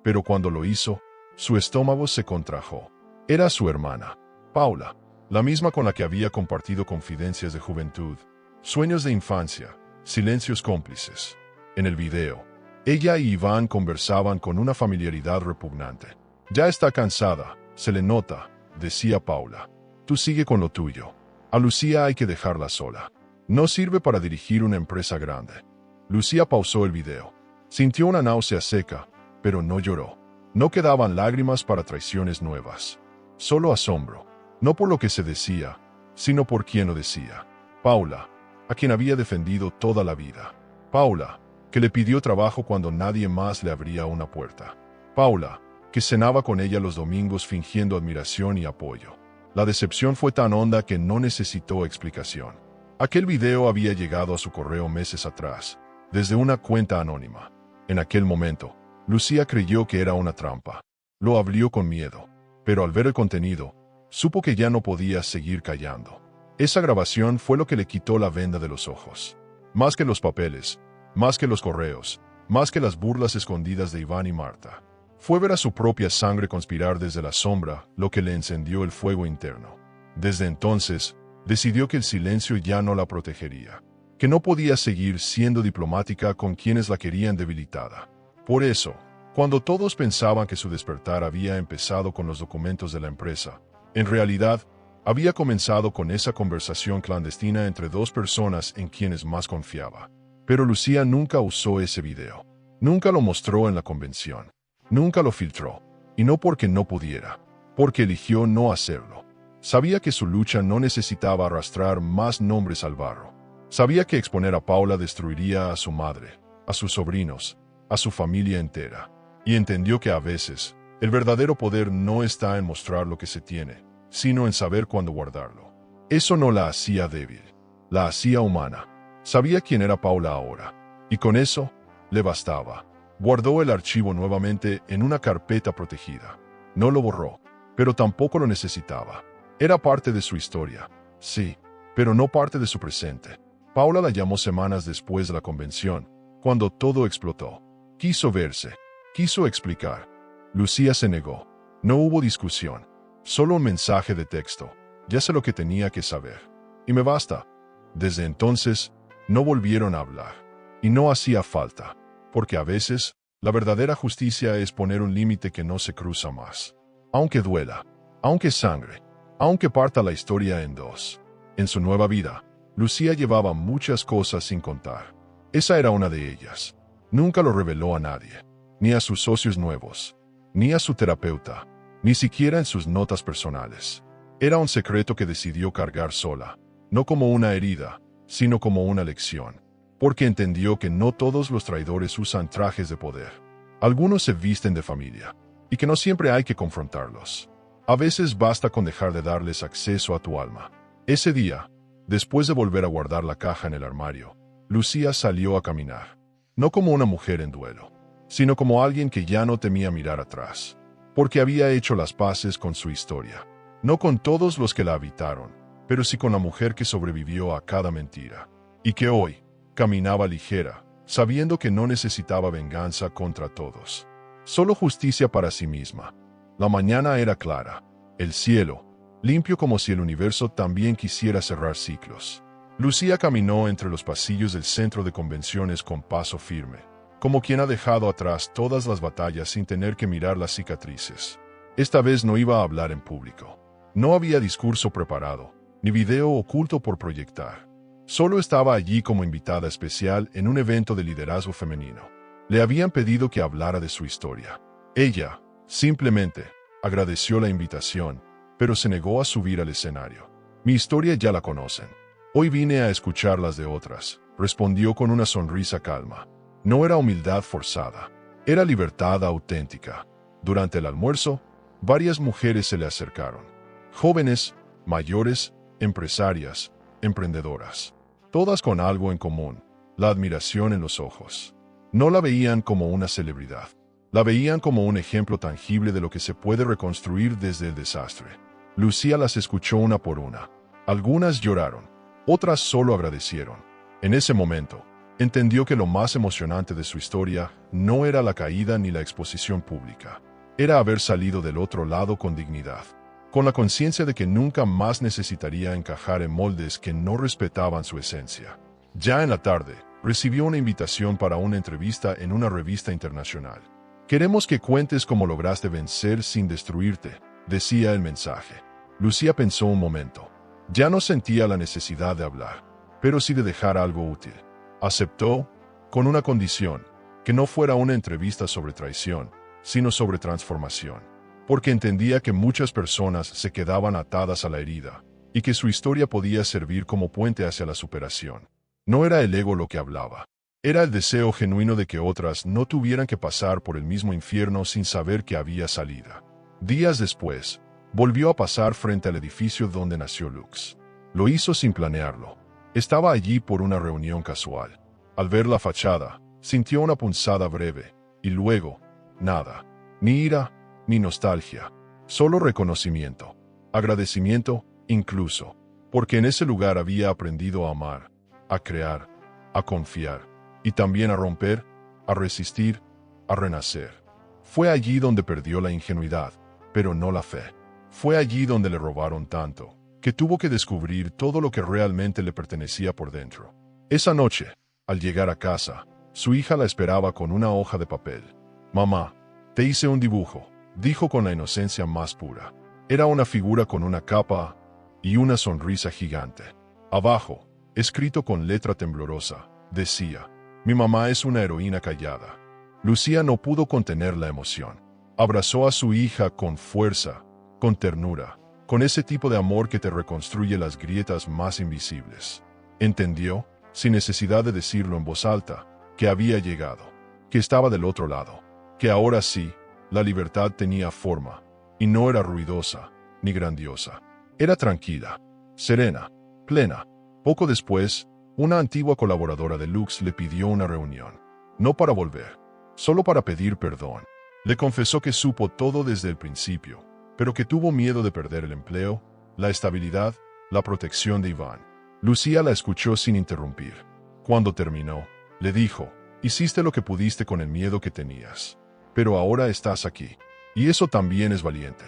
Pero cuando lo hizo, su estómago se contrajo. Era su hermana, Paula, la misma con la que había compartido confidencias de juventud, sueños de infancia, silencios cómplices. En el video, ella y Iván conversaban con una familiaridad repugnante. «Ya está cansada, se le nota», decía Paula. «Tú sigue con lo tuyo. A Lucía hay que dejarla sola. No sirve para dirigir una empresa grande». Lucía pausó el video. Sintió una náusea seca, pero no lloró. No quedaban lágrimas para traiciones nuevas. Solo asombro. No por lo que se decía, sino por quien lo decía. Paula, a quien había defendido toda la vida. Paula, que le pidió trabajo cuando nadie más le abría una puerta. Paula, que cenaba con ella los domingos fingiendo admiración y apoyo. La decepción fue tan honda que no necesitó explicación. Aquel video había llegado a su correo meses atrás, desde una cuenta anónima. En aquel momento, Lucía creyó que era una trampa. Lo abrió con miedo, pero al ver el contenido, supo que ya no podía seguir callando. Esa grabación fue lo que le quitó la venda de los ojos. Más que los papeles, más que los correos, más que las burlas escondidas de Iván y Marta. Fue ver a su propia sangre conspirar desde la sombra lo que le encendió el fuego interno. Desde entonces, decidió que el silencio ya no la protegería, que no podía seguir siendo diplomática con quienes la querían debilitada. Por eso, cuando todos pensaban que su despertar había empezado con los documentos de la empresa, en realidad, había comenzado con esa conversación clandestina entre dos personas en quienes más confiaba. Pero Lucía nunca usó ese video. Nunca lo mostró en la convención. Nunca lo filtró. Y no porque no pudiera, porque eligió no hacerlo. Sabía que su lucha no necesitaba arrastrar más nombres al barro. Sabía que exponer a Paula destruiría a su madre, a sus sobrinos, a su familia entera. Y entendió que a veces, el verdadero poder no está en mostrar lo que se tiene, sino en saber cuándo guardarlo. Eso no la hacía débil, la hacía humana. Sabía quién era Paula ahora, y con eso, le bastaba. Guardó el archivo nuevamente en una carpeta protegida. No lo borró, pero tampoco lo necesitaba. Era parte de su historia, sí, pero no parte de su presente. Paula la llamó semanas después de la convención, cuando todo explotó. Quiso verse, quiso explicar. Lucía se negó. No hubo discusión, solo un mensaje de texto. Ya sé lo que tenía que saber. Y me basta. Desde entonces, no volvieron a hablar. Y no hacía falta, porque a veces, la verdadera justicia es poner un límite que no se cruza más. Aunque duela, aunque sangre, aunque parta la historia en dos. En su nueva vida, Lucía llevaba muchas cosas sin contar. Esa era una de ellas. Nunca lo reveló a nadie, ni a sus socios nuevos, ni a su terapeuta, ni siquiera en sus notas personales. Era un secreto que decidió cargar sola, no como una herida, sino como una lección, porque entendió que no todos los traidores usan trajes de poder. Algunos se visten de familia, y que no siempre hay que confrontarlos. A veces basta con dejar de darles acceso a tu alma. Ese día, después de volver a guardar la caja en el armario, Lucía salió a caminar, no como una mujer en duelo, sino como alguien que ya no temía mirar atrás, porque había hecho las paces con su historia, no con todos los que la habitaron, pero sí con la mujer que sobrevivió a cada mentira, y que hoy caminaba ligera, sabiendo que no necesitaba venganza contra todos, solo justicia para sí misma. La mañana era clara, el cielo, limpio como si el universo también quisiera cerrar ciclos. Lucía caminó entre los pasillos del centro de convenciones con paso firme, como quien ha dejado atrás todas las batallas sin tener que mirar las cicatrices. Esta vez no iba a hablar en público. No había discurso preparado, ni video oculto por proyectar. Solo estaba allí como invitada especial en un evento de liderazgo femenino. Le habían pedido que hablara de su historia. Ella, simplemente, agradeció la invitación, pero se negó a subir al escenario. Mi historia ya la conocen. Hoy vine a escuchar las de otras, respondió con una sonrisa calma. No era humildad forzada, era libertad auténtica. Durante el almuerzo, varias mujeres se le acercaron. Jóvenes, mayores, empresarias, emprendedoras. Todas con algo en común, la admiración en los ojos. No la veían como una celebridad. La veían como un ejemplo tangible de lo que se puede reconstruir desde el desastre. Lucía las escuchó una por una. Algunas lloraron, otras solo agradecieron. En ese momento, entendió que lo más emocionante de su historia no era la caída ni la exposición pública. Era haber salido del otro lado con dignidad, con la conciencia de que nunca más necesitaría encajar en moldes que no respetaban su esencia. Ya en la tarde, recibió una invitación para una entrevista en una revista internacional. Queremos que cuentes cómo lograste vencer sin destruirte, decía el mensaje. Lucía pensó un momento. Ya no sentía la necesidad de hablar, pero sí de dejar algo útil. Aceptó, con una condición, que no fuera una entrevista sobre traición, sino sobre transformación, porque entendía que muchas personas se quedaban atadas a la herida, y que su historia podía servir como puente hacia la superación. No era el ego lo que hablaba. Era el deseo genuino de que otras no tuvieran que pasar por el mismo infierno sin saber que había salida. Días después, volvió a pasar frente al edificio donde nació Lux. Lo hizo sin planearlo. Estaba allí por una reunión casual. Al ver la fachada, sintió una punzada breve, y luego, nada. Ni ira, ni nostalgia. Solo reconocimiento. Agradecimiento, incluso. Porque en ese lugar había aprendido a amar, a crear, a confiar. Y también a romper, a resistir, a renacer. Fue allí donde perdió la ingenuidad, pero no la fe. Fue allí donde le robaron tanto, que tuvo que descubrir todo lo que realmente le pertenecía por dentro. Esa noche, al llegar a casa, su hija la esperaba con una hoja de papel. «Mamá, te hice un dibujo», dijo con la inocencia más pura. Era una figura con una capa y una sonrisa gigante. Abajo, escrito con letra temblorosa, decía: «Mi mamá es una heroína callada». Lucía no pudo contener la emoción. Abrazó a su hija con fuerza, con ternura, con ese tipo de amor que te reconstruye las grietas más invisibles. Entendió, sin necesidad de decirlo en voz alta, que había llegado, que estaba del otro lado, que ahora sí, la libertad tenía forma, y no era ruidosa, ni grandiosa. Era tranquila, serena, plena. Poco después, una antigua colaboradora de Lux le pidió una reunión. No para volver, solo para pedir perdón. Le confesó que supo todo desde el principio, pero que tuvo miedo de perder el empleo, la estabilidad, la protección de Iván. Lucía la escuchó sin interrumpir. Cuando terminó, le dijo: «Hiciste lo que pudiste con el miedo que tenías. Pero ahora estás aquí. Y eso también es valiente».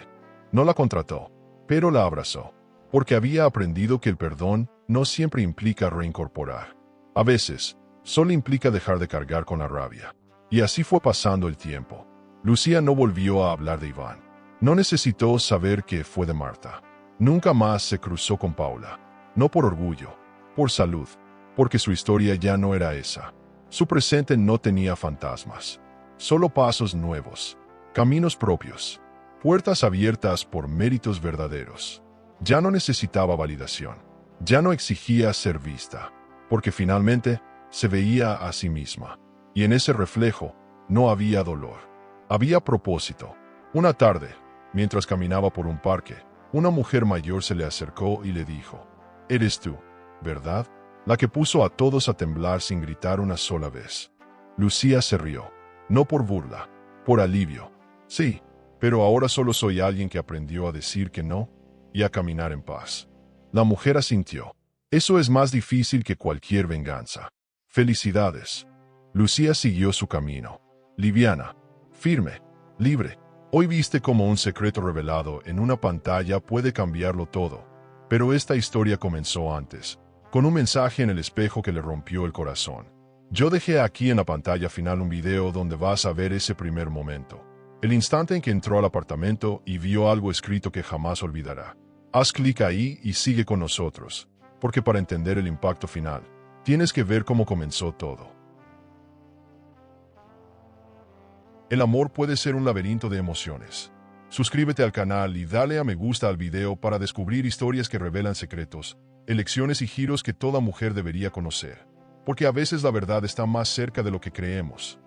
No la contrató, pero la abrazó, porque había aprendido que el perdón no siempre implica reincorporar. A veces, solo implica dejar de cargar con la rabia. Y así fue pasando el tiempo. Lucía no volvió a hablar de Iván. No necesitó saber que fue de Marta. Nunca más se cruzó con Paula. No por orgullo, por salud, porque su historia ya no era esa. Su presente no tenía fantasmas. Solo pasos nuevos, caminos propios, puertas abiertas por méritos verdaderos. Ya no necesitaba validación. Ya no exigía ser vista, porque finalmente se veía a sí misma. Y en ese reflejo no había dolor. Había propósito. Una tarde, mientras caminaba por un parque, una mujer mayor se le acercó y le dijo: «Eres tú, ¿verdad? La que puso a todos a temblar sin gritar una sola vez». Lucía se rió. No por burla, por alivio. «Sí, pero ahora solo soy alguien que aprendió a decir que no y a caminar en paz». La mujer asintió. «Eso es más difícil que cualquier venganza. Felicidades». Lucía siguió su camino. Liviana, firme, libre. Hoy viste cómo un secreto revelado en una pantalla puede cambiarlo todo. Pero esta historia comenzó antes, con un mensaje en el espejo que le rompió el corazón. Yo dejé aquí en la pantalla final un video donde vas a ver ese primer momento. El instante en que entró al apartamento y vio algo escrito que jamás olvidará. Haz clic ahí y sigue con nosotros. porque para entender el impacto final, tienes que ver cómo comenzó todo. El amor puede ser un laberinto de emociones. Suscríbete al canal y dale a me gusta al video para descubrir historias que revelan secretos, elecciones y giros que toda mujer debería conocer. Porque a veces la verdad está más cerca de lo que creemos.